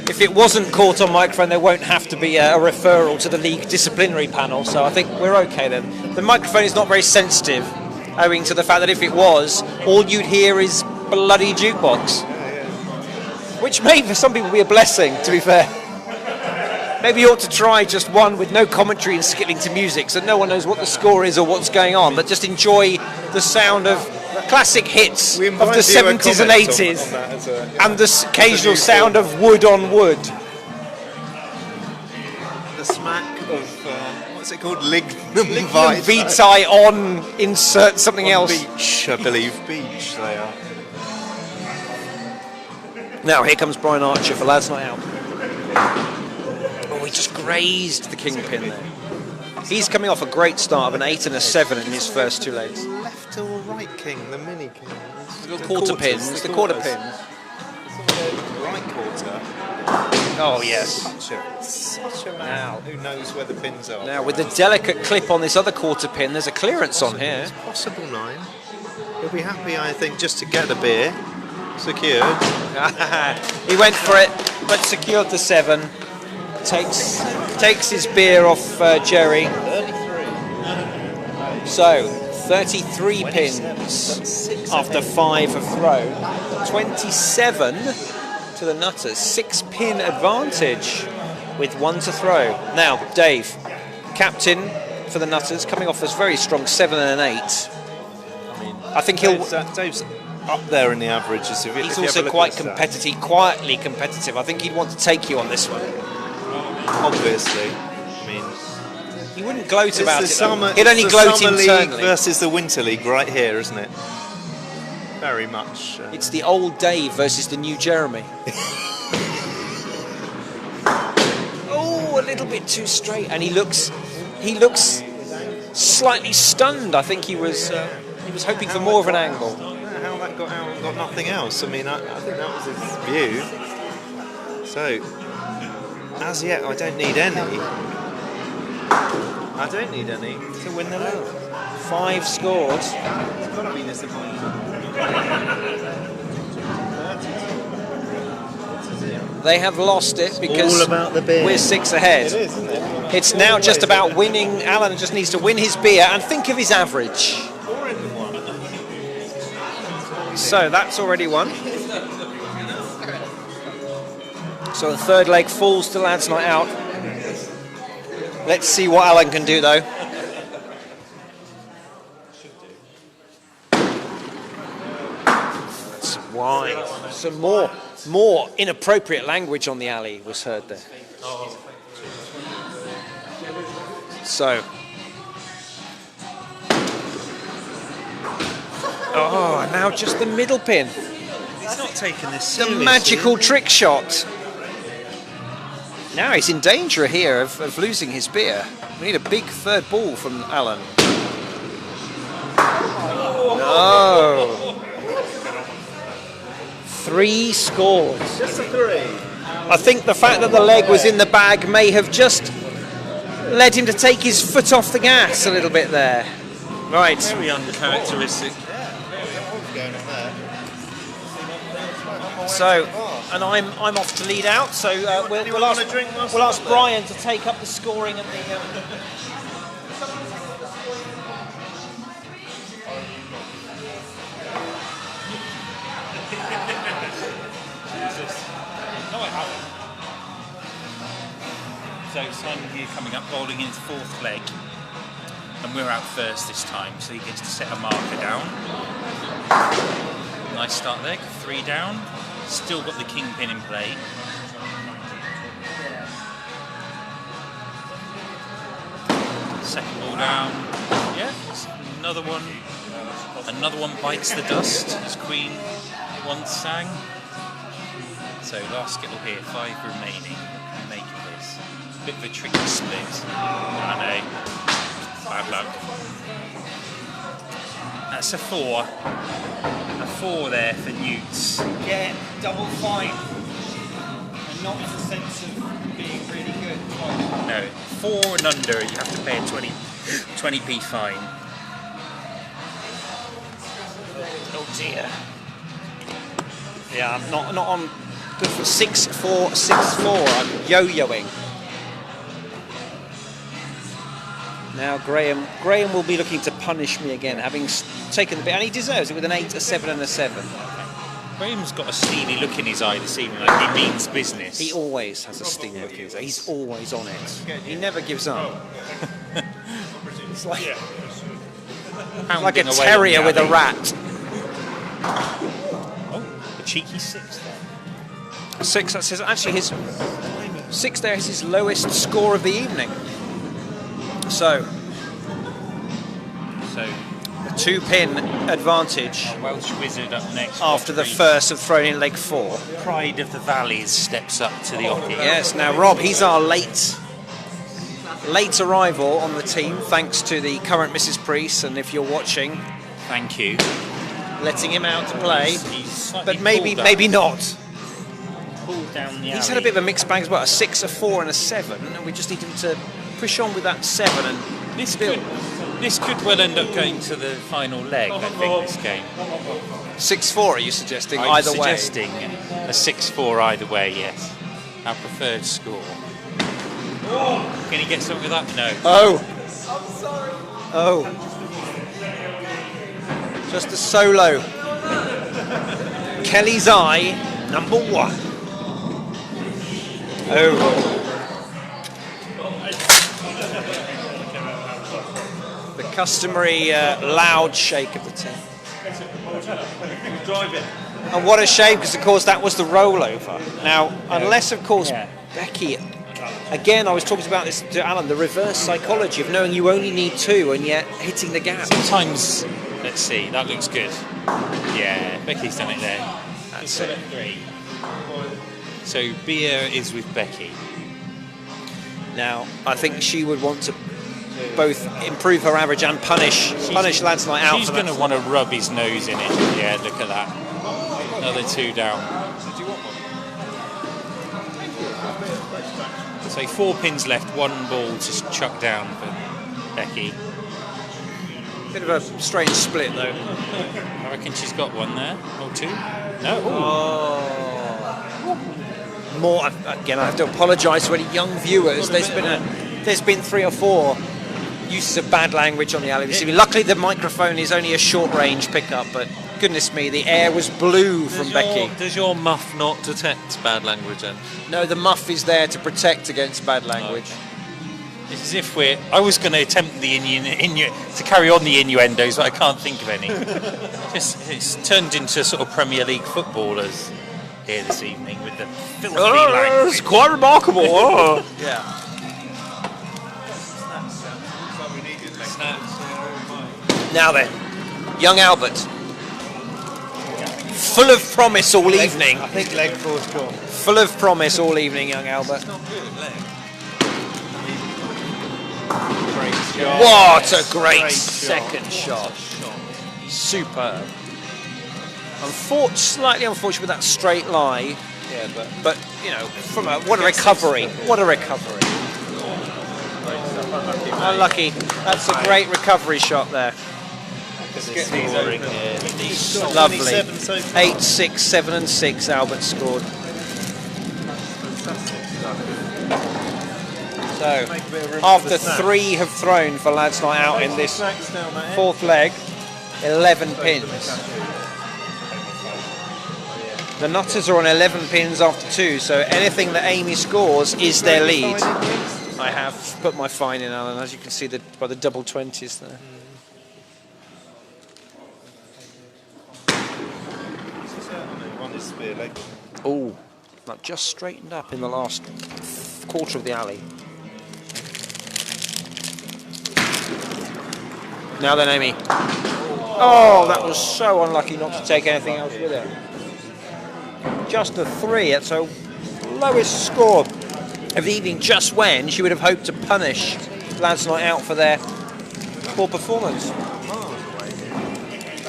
If it wasn't caught on microphone, there won't have to be a referral to the league disciplinary panel, so I think we're okay then. The microphone is not very sensitive, owing to the fact that if it was, all you'd hear is bloody jukebox. Which may for some people be a blessing, to be fair. Maybe you ought to try just one with no commentary and skipping to music, so no one knows what the score is or what's going on, but just enjoy the sound of classic hits of the 70s and 80s and the occasional sound of wood on wood. The smack of, what's it called? Lignum Vitae on, insert something else. Beach, I believe. Beach, they are. Now here comes Brian Archer for Lads Night Out. Oh, he just grazed the kingpin there. He's coming off a great start of an 8 and a 7 in his first 2 legs. Left or right king, the mini king. The quarter pins, the quarter pins. Right quarter. Oh yes. Such a man who knows where the pins are. Now with the delicate clip on this other quarter pin, there's a clearance on here. It's possible 9. He'll be happy, I think, just to get the beer secured. He went for it, but secured the 7. Takes his beer off Jerry. 33. So 33 pins after 5 have thrown. 27 to the Nutters. 6-pin advantage with 1 to throw. Now Dave, captain for the Nutters, coming off this very strong 7 and an 8. I think Dave's up there in the averages. He's also quite competitive, quietly competitive. I think he'd want to take you on this one. Obviously, I mean, he wouldn't gloat about it. Summer, He'd only gloat Summer internally. League versus the Winter League right here, isn't it? Very much. It's the old Dave versus the new Jeremy. Oh, a little bit too straight, and he looks slightly stunned. I think he was hoping for more of an angle. How that got out and got nothing else. I mean, I think that was his view. So, as yet, I don't need any. I don't need any to win the league. 5 scored. It's got to be disappointing. They have lost it because all about the beer. We're 6 ahead. It is, isn't it? It's now just about winning. Alan just needs to win his beer and think of his average. 4 in 1. So that's already won. So the third leg falls to Lads Night Out. Let's see what Alan can do though. Some wine. Some more inappropriate language on the alley was heard there. So. Oh, now just the middle pin. He's not taking this The seriously. magical trick shot. Now he's in danger here of losing his beer. We need a big third ball from Alan. No. 3 scored. Just a 3. I think the fact that the leg was in the bag may have just led him to take his foot off the gas a little bit there. Right. Very uncharacteristic. What's going on there? So, and I'm off to lead out. So we'll ask Brian to take up the scoring of the. No, I haven't. So Simon here coming up, bowling in his fourth leg, and we're out first this time, so he gets to set a marker down. Nice start there, 3 down. Still got the kingpin in play. Second ball down. Yeah, another one. Another one bites the dust, as Queen once sang. So last skittle here, 5 remaining. Make this. Bit of a tricky split. I know. Bad luck. That's a 4. A 4 there for Newts. Again, double fine, and not in the sense of being really good. No, 4 and under, you have to pay a 20p fine. Oh dear. Yeah, I'm not on good for 6-4, 6-4. I'm yo-yoing. Now Graham will be looking to punish me again, having taken the bit, and he deserves it with an 8, a 7, and a 7. Graham's got a steely look in his eye this evening, like he means business. He always has a steely look in his eye. He's always on it. He never gives up. It's like a Pounding away terrier on with the a alley. rat. Oh, a cheeky 6 there. 6. That's his 6 there is his lowest score of the evening. So a 2-pin advantage Welsh Wizard up next. after the first of thrown in leg 4. Pride of the Valleys steps up to the oche. Yes, now Rob, he's our late arrival on the team, thanks to the current Mrs. Priest, and if you're watching, Thank you. letting him out to play, He's slightly but maybe pulled up, maybe not. pulled down the He's had a bit of a mixed bag as well, a 6, a 4 and a 7, and we just need him to push on with that 7 and This could well end up going to the final leg, I think, this game. 6-4, are you suggesting, I'm either way? suggesting a 6-4 either way, yes. Our preferred score. Can he get something with that? No. Oh, just a solo. Kelly's eye, number 1. Oh. The customary loud shake of the team. And what a shame, because of course that was the rollover. Now, unless of course Becky, again I was talking about this to Alan, the reverse psychology of knowing you only need 2 and yet hitting the gap. Sometimes, let's see, that looks good. Yeah, Becky's done it there. That's it. 3. So Beer is with Becky. Now, I think she would want to both improve her average and punish Lads Night out. She's for going to that. want to rub his nose in it. Yeah, look at that. Another 2 down. So 4 pins left, 1 ball to chuck down for Becky. Bit of a strange split though. I reckon she's got 1 there, or 2. No. More again, I have to apologise to any young viewers. There's been 3 or 4 uses of bad language on the alley this evening. Luckily, the microphone is only a short-range pickup, but goodness me, the air was blue from Becky. Does your muff not detect bad language then? No, the muff is there to protect against bad language. It's as if I was going to attempt to carry on the innuendos, but I can't think of any. It's turned into sort of Premier League footballers here this evening with the filthy language. It's quite remarkable. Yeah. Now then, young Albert, full of promise all evening. I think leg 4's gone. Full of promise all evening, young Albert. Great shot. What a great Great second shot. Superb. Slightly unfortunate with that straight lie. Yeah, But you know, what a recovery. What a recovery. Unlucky. That's a great recovery shot there. Look at get this these scoring open. here. These Got lovely 27 so far. 8, 6, 7 and 6 Albert scored. Fantastic stuff. So Make a bit of room for after the snacks. 3 have thrown for Lads Night Out in this Snacks down that end. 4th leg, 11 pins. The Nutters are on 11 pins after 2, so anything that Amy scores is their lead. I have put my fine in, Alan, as you can see by the double 20s there. One is spear leg. Oh, that just straightened up in the last quarter of the alley. Now then, Amy. Oh, that was so unlucky not to take anything else with it. Just a 3, that's her lowest score of the evening, just when she would have hoped to punish Lads Night Out for their poor performance.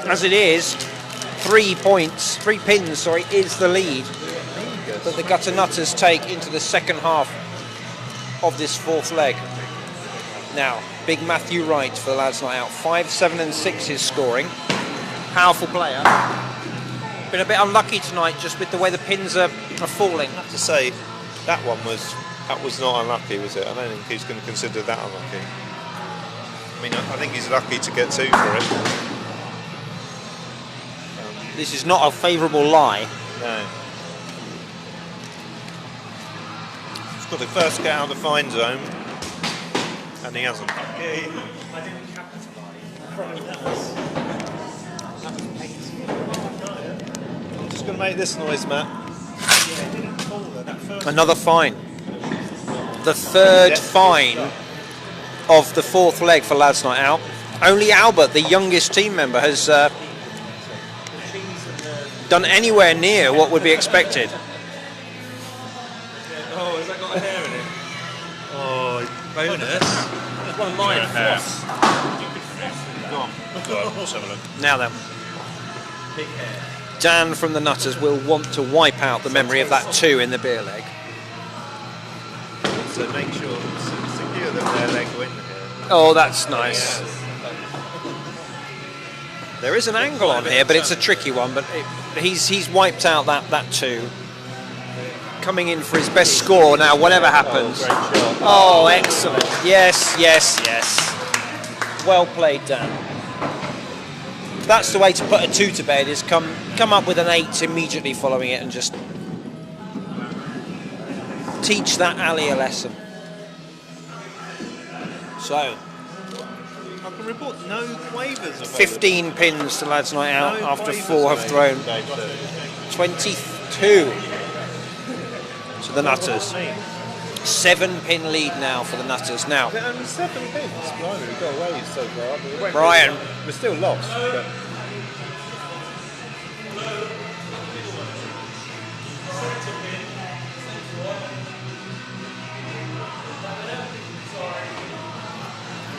As it is, 3 pins, is the lead that the Gutter Nutters take into the second half of this 4th leg. Now, big Matthew Wright for the Lads Night Out. 5, 7 and 6 is scoring. Powerful player. Been a bit unlucky tonight just with the way the pins are falling. I have to say, that was not unlucky, was it? I don't think he's going to consider that unlucky. I mean, I think he's lucky to get 2 for it. This is not a favourable lie. No. He's got to first get out of the fine zone, and he hasn't. I'm just going to make this noise, Matt. Another fine. The 3rd fine of the 4th leg for Lads Night Out. Only Albert, the youngest team member, has done anywhere near what would be expected. Oh, has that got a hair in it? Oh, bonus. One of mine. Go on, let's have a look. Now then, Dan from the Nutters will want to wipe out the memory of that 2 in the beer leg. So make sure it's secure that their leg win here. Oh, that's nice. There is an angle on here, but it's a tricky one. But he's wiped out that 2. Coming in for his best score now, whatever happens. Great shot. Oh, excellent. Yes, yes, yes. Well played, Dan. That's the way to put a 2 to bed, is come up with an 8 immediately following it and just teach that alley a lesson. So, I can report no waivers available. 15 pins to Lads Night Out No after waivers 4 have thrown. available. 22 to the Nutters. 7 pin lead now for the Nutters. Now, Is it only 7 pins? Blimey, we've got away so far. Brian. We're still lost. But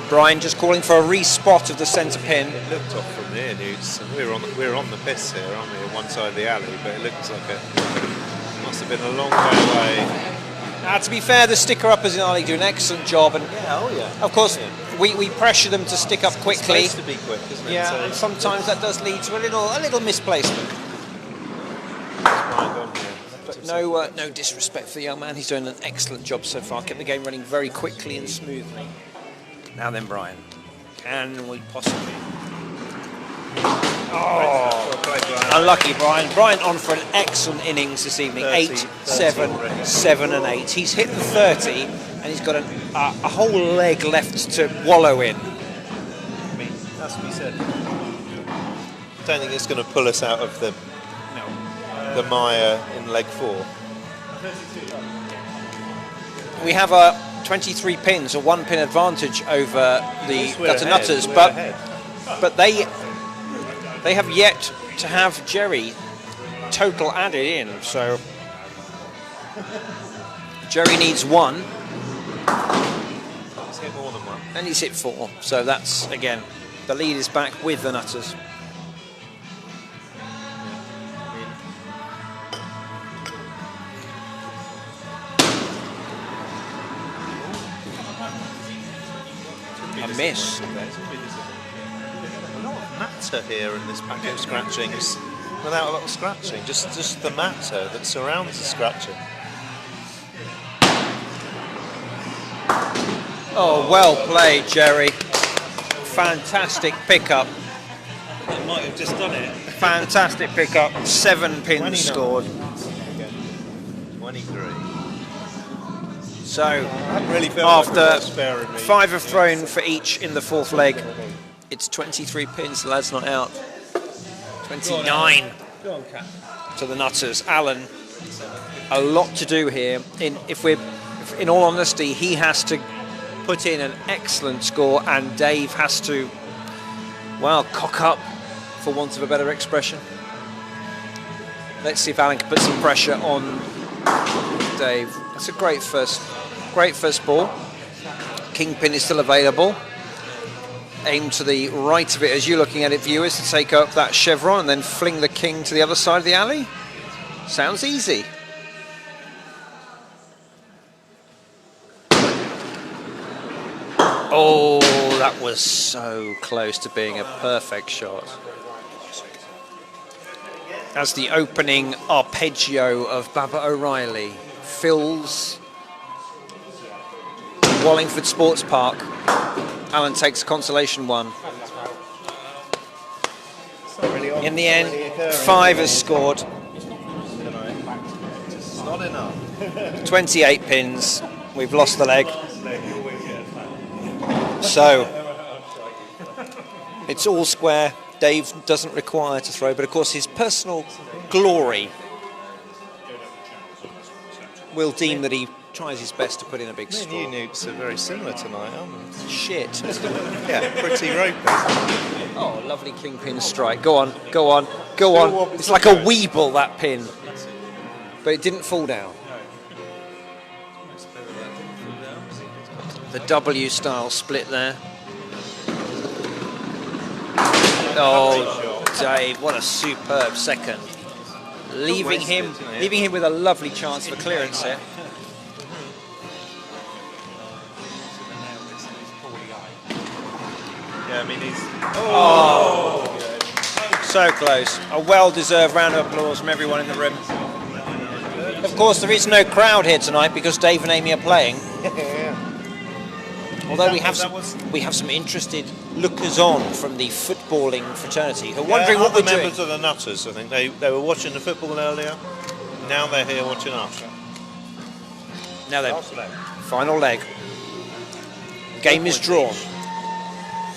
Brian just calling for a respot of the centre pin. it looked off from there, Newts. And we're on the piss here, aren't we? On one side of the alley, but it looks like it must have been a long way away. To be fair, the sticker-uppers in our league do an excellent job, and Yeah. of course, we pressure them to stick up quickly. It's supposed to be quick, isn't it? Yeah, So and sometimes that does lead to a little misplacement. Brian gone here. But no disrespect for the young man. He's doing an excellent job so far. Kept the game running very quickly and smoothly. Now then, Brian, can we possibly? Well played, Brian. Unlucky, Brian. Brian on for an excellent innings this evening. 30, 8, 7, already. 7 and 8. He's hit the 30 and he's got a whole leg left to wallow in. I mean, that's what we said. Don't think it's going to pull us out of the mire in leg 4. We have a 23 pins, a 1 pin advantage over the We're Gutter ahead, Nutters, we're but ahead. they have yet to have Jerry total added in, so Jerry needs 1 He's hit more than 1. and he's hit 4, so that's, again, the lead is back with the Nutters. A miss. matter here in this pack of scratchings without a lot of scratching. Just the matter that surrounds the scratching. Oh, well played, Jerry. Fantastic pickup. It might have just done it. Fantastic pickup. 7 pins 29. scored. 23. So, Really felt like after it was sparing me. 5 have thrown for each in the fourth leg, it's 23 pins. The lad's not out. 29 Go on, Cat. to the Nutters. Alan, a lot to do here. In all honesty, he has to put in an excellent score, and Dave has to, well, cock up, for want of a better expression. Let's see if Alan can put some pressure on Dave. That's a great first ball. Kingpin is still available. Aim to the right of it as you're looking at it, viewers, to take up that chevron and then fling the king to the other side of the alley. Sounds easy. Oh, that was so close to being a perfect shot. As the opening arpeggio of Baba O'Reilly fills Wallingford Sports Park, Alan takes a consolation one. In the end, 5 has scored. It's not enough. 28 pins. We've lost the leg. So, it's all square. Dave doesn't require to throw, but of course his personal glory will deem that he tries his best to put in a big Me and score. you Newts are very similar tonight, aren't we? Shit. Yeah, pretty ropey. Oh, lovely kingpin strike. Go on, go on, go on. It's like a weeble, that pin. But it didn't fall down. The W style split there. Oh, Dave, what a superb second. Leaving him with a lovely chance for clearance here. Yeah, I mean he's. So close. A well-deserved round of applause from everyone in the room. Of course, there is no crowd here tonight because Dave and Amy are playing. Although we have some interested lookers-on from the footballing fraternity who are wondering what we're doing. Members of the Nutters, I think they were watching the football earlier. Now they're here watching us. Now then, final leg. Game is drawn.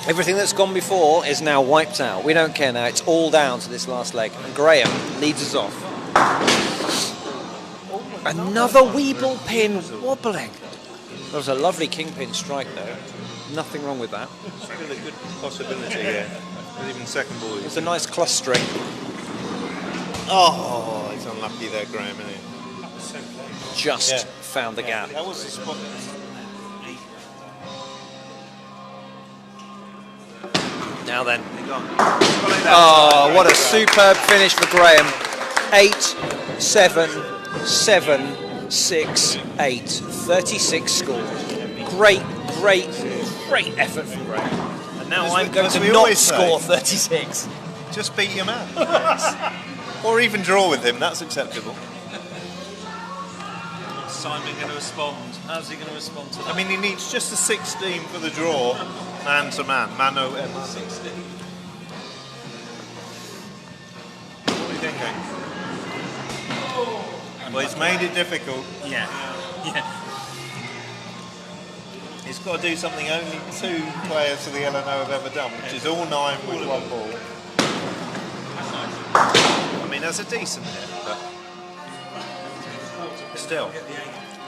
Everything that's gone before is now wiped out. We don't care now. It's all down to this last leg. And Graham leads us off. Another Weeble pin wobbling. That was a lovely kingpin strike, though. Nothing wrong with that. Still a good possibility here. Even second ball. It's a nice clustering. Oh, he's unlucky there, Graham, isn't he? Just found the gap. That was the spot. Now then. Oh, what a superb finish for Graham. 8, 7, 7, 6, 8. 36 score. Great effort from Graham. And now I'm going to not score 36. Just beat your man. Or even draw with him, that's acceptable. What's Simon going to respond? How's he going to respond to that? I mean, he needs just a 16 for the draw, man to man, mano a mano. 16. What are you thinking? Well, he's made it difficult. Yeah. He's got to do something only 2 players of the LNO have ever done, which is all 9 with 1 ball. I mean, that's a decent hit, but still,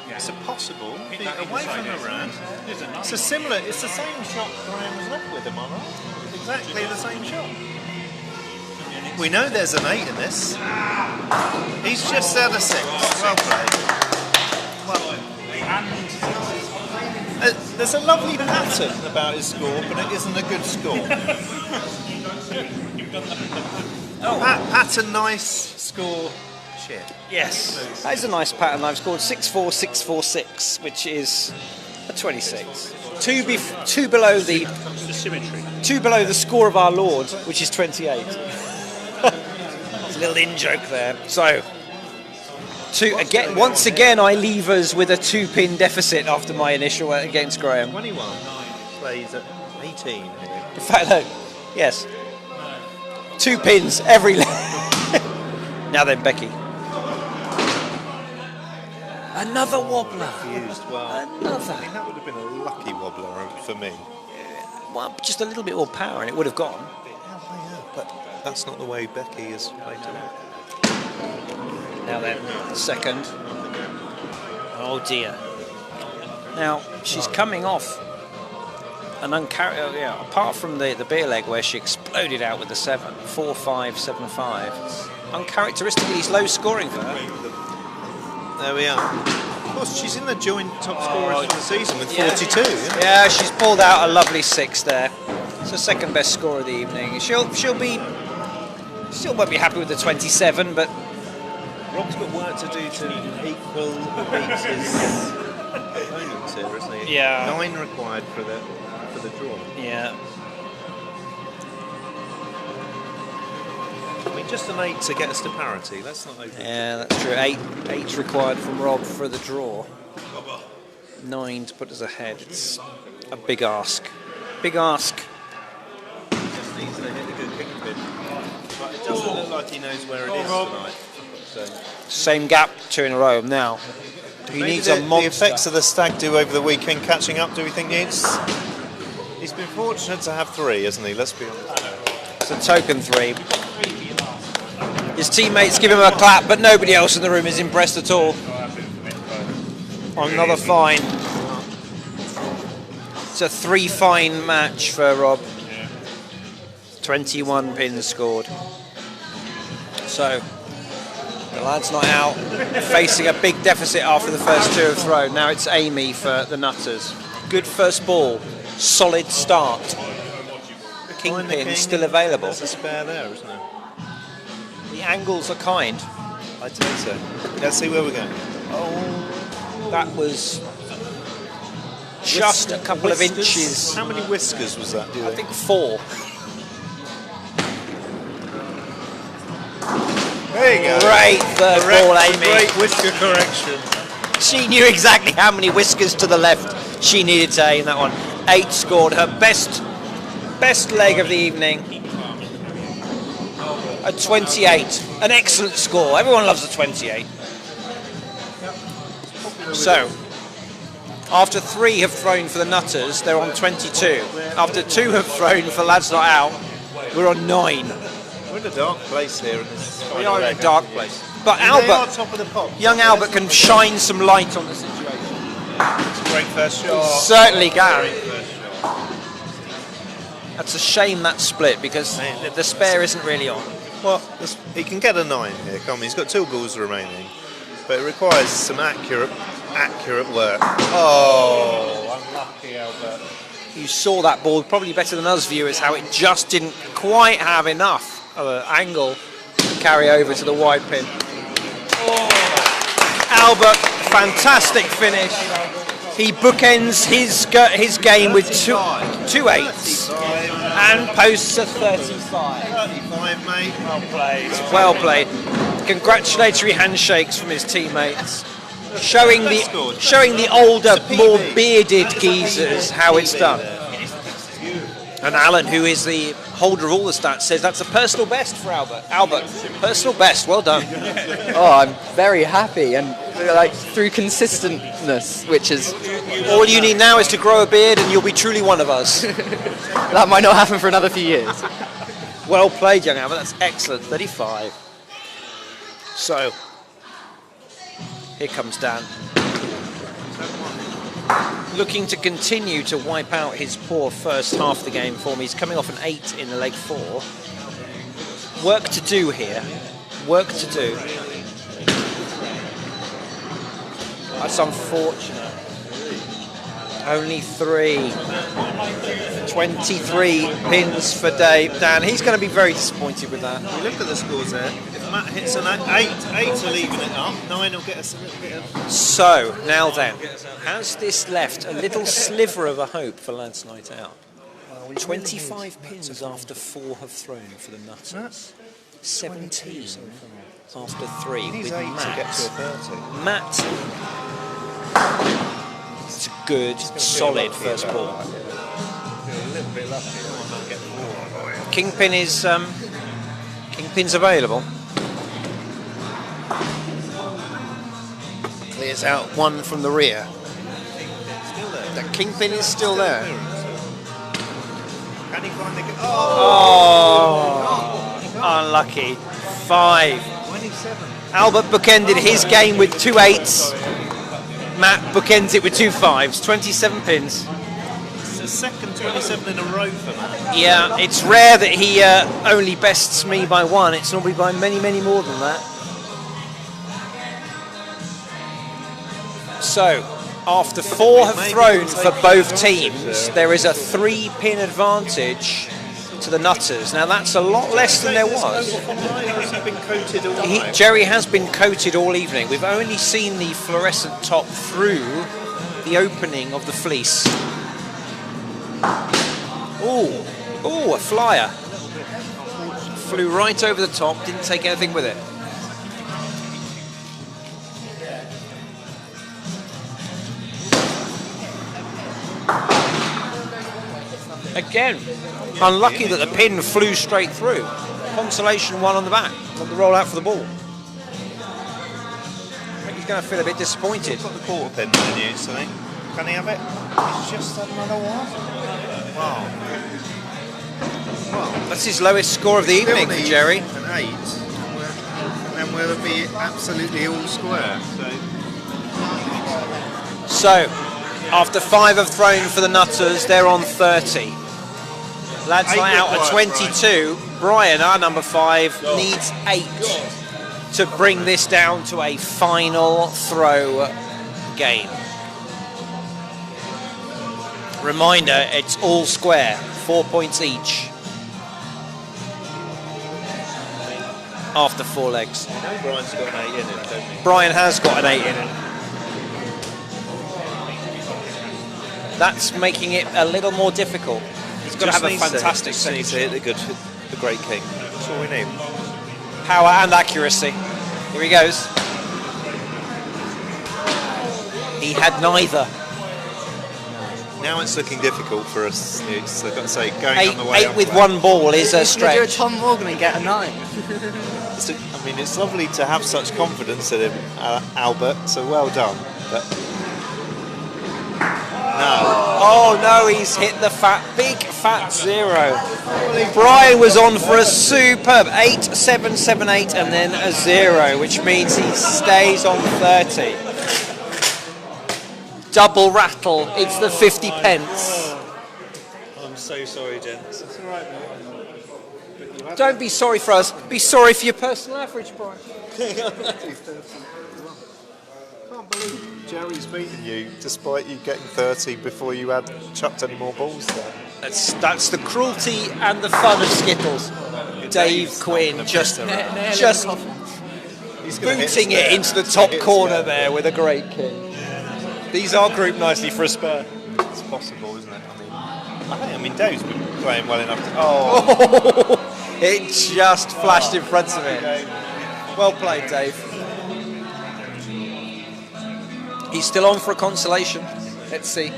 it's a possible beat away from the round. It's the same shot Graham was left with him, am I right? Exactly the same shot. We know there's an 8 in this. He's just out of 6. Well played. There's a lovely pattern about his score, but it isn't a good score. Pattern nice, score shit. Yes, that is a nice pattern. I've scored 6-4, 6-4, 6, which is a 26. Two below the The symmetry. score of our Lord, which is 28. There's a little in-joke there. So, once again, I leave us with a 2-pin deficit after my initial against Graham. 21 plays at 18 here. In fact, look, yes. 2 pins every leg. Now then, Becky. Another wobbler. Confused. Well, Another. I mean, that would have been a lucky wobbler for me. Well, just a little bit more power and it would have gone. Yeah, but that's not the way Becky has played tonight. Now then, second. Oh dear. Now, she's coming off an apart from the beer leg where she exploded out with the 7, 4-5, 7-5. Uncharacteristically low scoring for her. There we are. Of course, she's in the joint top scorers for the season with 42. Yeah, she's pulled out a lovely 6 there. It's her second best score of the evening. Still won't be happy with the 27, but Rob's got work to do to equal or beat his opponents here, isn't he? Yeah. 9 required for the draw. yeah. I mean, just an 8 to get us to parity. That's not over. Yeah, that's true. 8 required from Rob for the draw. 9 to put us ahead. It's a big ask. Big ask. Just needs to hit a good kick pin. But it doesn't look like he knows where it is tonight. So Same gap, 2 in a row. Now, he maybe needs a monster. the effects of the stag do over the weekend catching up. Do we think he's been fortunate to have 3, hasn't he? Let's be honest. It's a token 3. His teammates give him a clap, but nobody else in the room is impressed at all. Another fine. It's a 3 fine match for Rob. 21 pins scored. So, the lad's not out, facing a big deficit after the first 2 have thrown. Now it's Amy for the Nutters. Good first ball, solid start. Kingpin still available. There's a spare there, isn't there? The angles are kind. I'd say so. Let's see where we're going. Oh, that was just a couple of inches. How many whiskers was that, do you I think 4. There you go. Great third ball, Amy. Great whisker correction. She knew exactly how many whiskers to the left she needed to aim that one. 8 scored, her best leg of the evening. A 28, an excellent score. Everyone loves a 28. So, after 3 have thrown for the Nutters, they're on 22. After 2 have thrown for Lads Not Out, we're on 9. We're in a dark place here. In this We are in a dark place. But They are Albert, top of the pop. young Albert can shine some light on the situation. It's a great first shot. Certainly can. That's a shame that split because the spare isn't really on. Well, he can get a 9 here, can't he? He's got 2 balls remaining, but it requires some accurate work. Oh, unlucky Albert. You saw that ball probably better than us viewers, how it just didn't quite have enough of an angle to carry over to the wide pin. Oh. Albert, fantastic finish. He bookends his game with two 8s and posts a 35. 35, mate. Well played. Well played. Congratulatory handshakes from his teammates, showing the older, more bearded geezers how it's done. And Alan, who is the holder of all the stats, says that's a personal best for Albert. Albert, personal best. Well done. Oh, I'm very happy, and like through consistentness, which is All you need now is to grow a beard, and you'll be truly one of us. that might not happen for another few years. Well played, young Albert. That's excellent. 35. So, here comes Dan. Looking to continue to wipe out his poor first half of the game form. He's coming off an 8 in the leg 4. Work to do here. Work to do. That's unfortunate. Only 3. 23 pins for Dan. He's going to be very disappointed with that. You look at the scores there. If Matt hits an 8. 8 will even it up. 9 will get us a little bit of... So, now then, has this left a little sliver of a hope for Lads Night Out? 25 pins after 4 have thrown for the Nutters. 17 after 3 with to get to a 30. Matt. It's a good, solid first ball. A little bit lucky. Kingpin is Kingpin's available. Clears out one from the rear. Still there. The Kingpin is still there. Can he find the... Unlucky. 5. 27. Albert bookended his game with 2 8s. Matt bookends it with 2 5s. 27 pins. It's the second 27 in a row for Matt. Yeah, it's rare that he only bests me by 1. It's normally by many, many more than that. So, after 4 have thrown for both teams, there is a 3-pin advantage to the Nutters. Now that's a lot less than there was. Jerry has been coated all evening. We've only seen the fluorescent top through the opening of the fleece. Ooh, a flyer. Flew right over the top, didn't take anything with it. Again, unlucky that the pin flew straight through. Consolation 1 on the back, on the roll out for the ball. I think he's going to feel a bit disappointed. He's got the quarter pin in the use, I think. Can he have it? He's just had another one. Wow. Well, that's his lowest score of the evening for Jerry. An 8. And then we'll be absolutely all square. So, after 5 have thrown for the Nutters, they're on 30. Lads Night Out at 22. Brian, our number 5, needs 8 to bring this down to a final throw game. Reminder, it's all square, 4 points each. After 4 legs. Brian's got an 8 in it, don't he? Brian has got an 8 in it. That's making it a little more difficult. He's got to have a fantastic needs to hit the great king. That's all we need. Power and accuracy. Here he goes. He had neither. Now it's looking difficult for us. It's, I've got to say, going on the way. 8 with 1 ball is a stretch. Do a Tom Morgan and get a 9. I mean, it's lovely to have such confidence in him, Albert. So well done. But no. Oh no, he's hit the big fat 0. Brian was on for a superb 8, 7, 7, 8, and then a 0, which means he stays on 30. Double rattle. It's the 50 pence. I'm so sorry, gents. It's all right, mate. Don't be sorry for us. Be sorry for your personal average, Brian. Can't believe Jerry's beaten you despite you getting 30 before you had chucked any more balls there. That's the cruelty and the fun of Skittles. Dave Quinn just booting it into the top corner there with a great kick. These are grouped nicely for a spur. It's possible, isn't it? I mean, Dave's been playing well enough to... Oh! It just flashed in front of it. Well played, Dave. He's still on for a consolation. Let's see.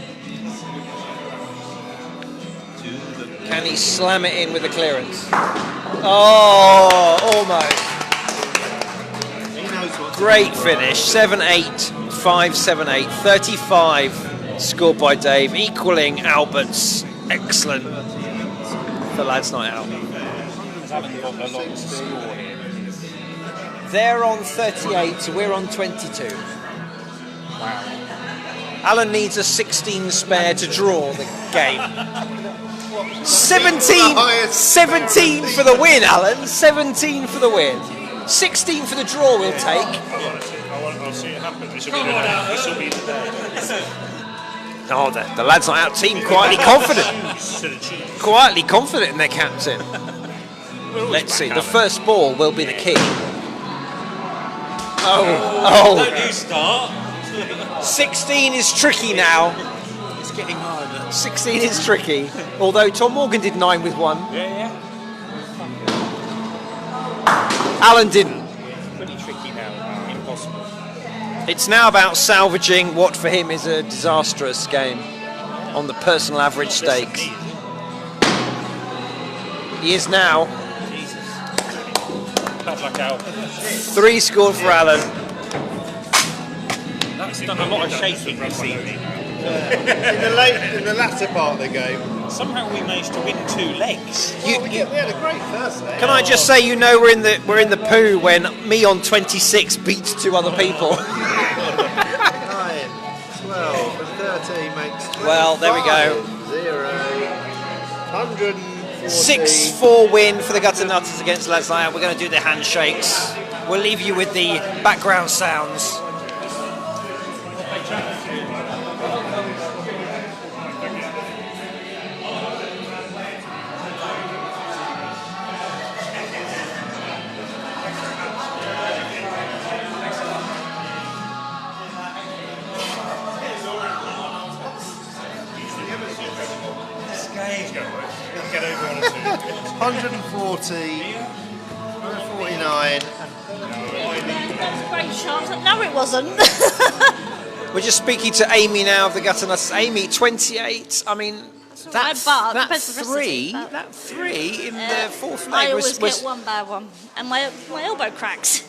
Can he slam it in with the clearance? Oh, almost. Great finish. 7-8, 5-7-8, 35 scored by Dave, equaling Albert's excellent for Lads Night Out. They're on 38, we're on 22. Wow. Alan needs a 16 spare to draw the game. 17 for the win, Alan. 17 for the win. 16 for the draw we'll take. I'll see it happen. This will be the day. Oh, the Lads Night Out team quietly confident. Quietly confident in their captain. Let's see, the first ball will be the key. Oh, Don't you start. 16 is tricky now. It's getting harder. 16 is tricky. Although Tom Morgan did 9 with 1. Yeah. Alan didn't. Pretty tricky now. Impossible. It's now about salvaging what for him is a disastrous game on the personal average stakes. He is now. Jesus. Bad luck out. 3 scored for Alan. That's done a lot of shaking this evening. In the latter part of the game. Somehow we managed to win 2 legs. We had a great first leg. Can I just say, we're in the poo when me on 26 beats 2 other people. 9, 12, and 13 makes 25. Well, there we go. 0. 140. 6-4 win for the Gutter Nutters against Lads Night Out. We're going to do the handshakes. We'll leave you with the background sounds. Get over 140, 149. That's a great shot. No, it wasn't. We're just speaking to Amy now of the Gutter Nutters. Amy, 28. I mean, that three in the fourth leg I always was get one bad one, and my elbow cracks.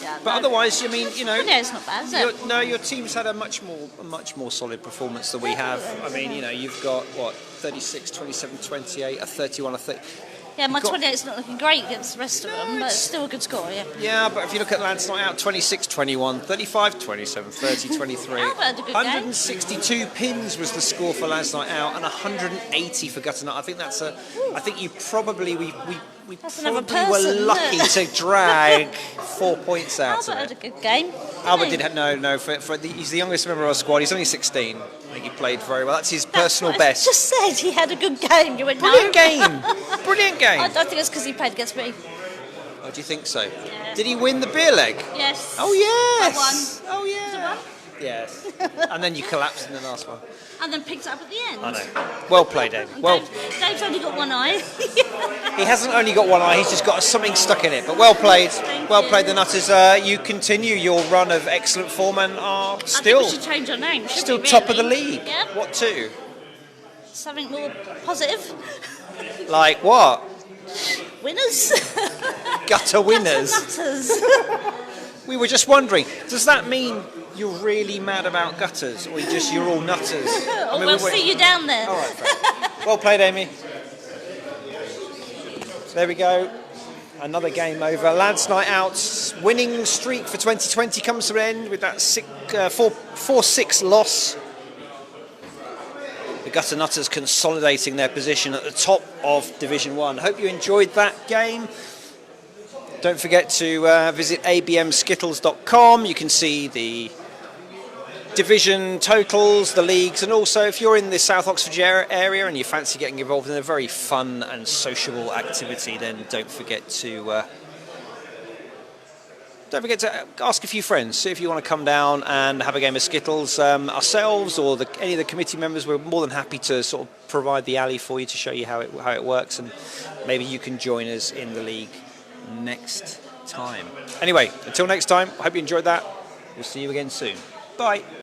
Yeah, but otherwise, yeah, it's not bad, is it? Your team's had a much more solid performance than we have. I mean, you've got 36, 27, 28, a 31, a 30. Yeah, my 28's not looking great against the rest of them, but it's still a good score, yeah. Yeah, but if you look at Lads Night Out, 26, 21, 35, 27, 30, 23. Albert had a good 162 pins was the score for Lads Night Out, and 180 for Gutter Nut. I think that's I think you probably we another probably were person, lucky isn't to drag 4 points out Albert of had it. a good game. Albert did have he's the youngest member of our squad. He's only 16. I think he played very well. That's his personal best. I just said he had a good game. You went, Brilliant no. game. Brilliant game. I don't think it's because he played against me. Oh, do you think so? Yeah. Did he win the beer leg? Yes. Oh yes. I won. Oh yeah. Was it one? Yes. And then you collapsed in the last one. And then picked it up at the end. I know. Well played, Dave. Well, Dave's only got one eye. he hasn't only got one eye. He's just got something stuck in it. But well played. Well played, the Nutters. You continue your run of excellent form and are still I think we should change our name. still we, top of the really? league. Yeah. What to? Something more positive. Like what? Winners. Gutter winners. Nutters. We were just wondering, does that mean you're really mad about gutters, or you're all nutters? We'll see you down there. All right, fair. Well played, Amy. So there we go. Another game over. Lads Night Out's winning streak for 2020 comes to an end with that 4-6 loss. The Gutter Nutters consolidating their position at the top of Division 1. Hope you enjoyed that game. Don't forget to visit abmskittles.com. You can see the division totals, the leagues, and also if you're in the South Oxfordshire area and you fancy getting involved in a very fun and sociable activity, then don't forget to ask a few friends, see if you want to come down and have a game of Skittles. Ourselves or any of the committee members, we're more than happy to sort of provide the alley for you to show you how it works, and maybe you can join us in the league next time. Anyway, until next time, I hope you enjoyed that. We'll see you again soon. Bye.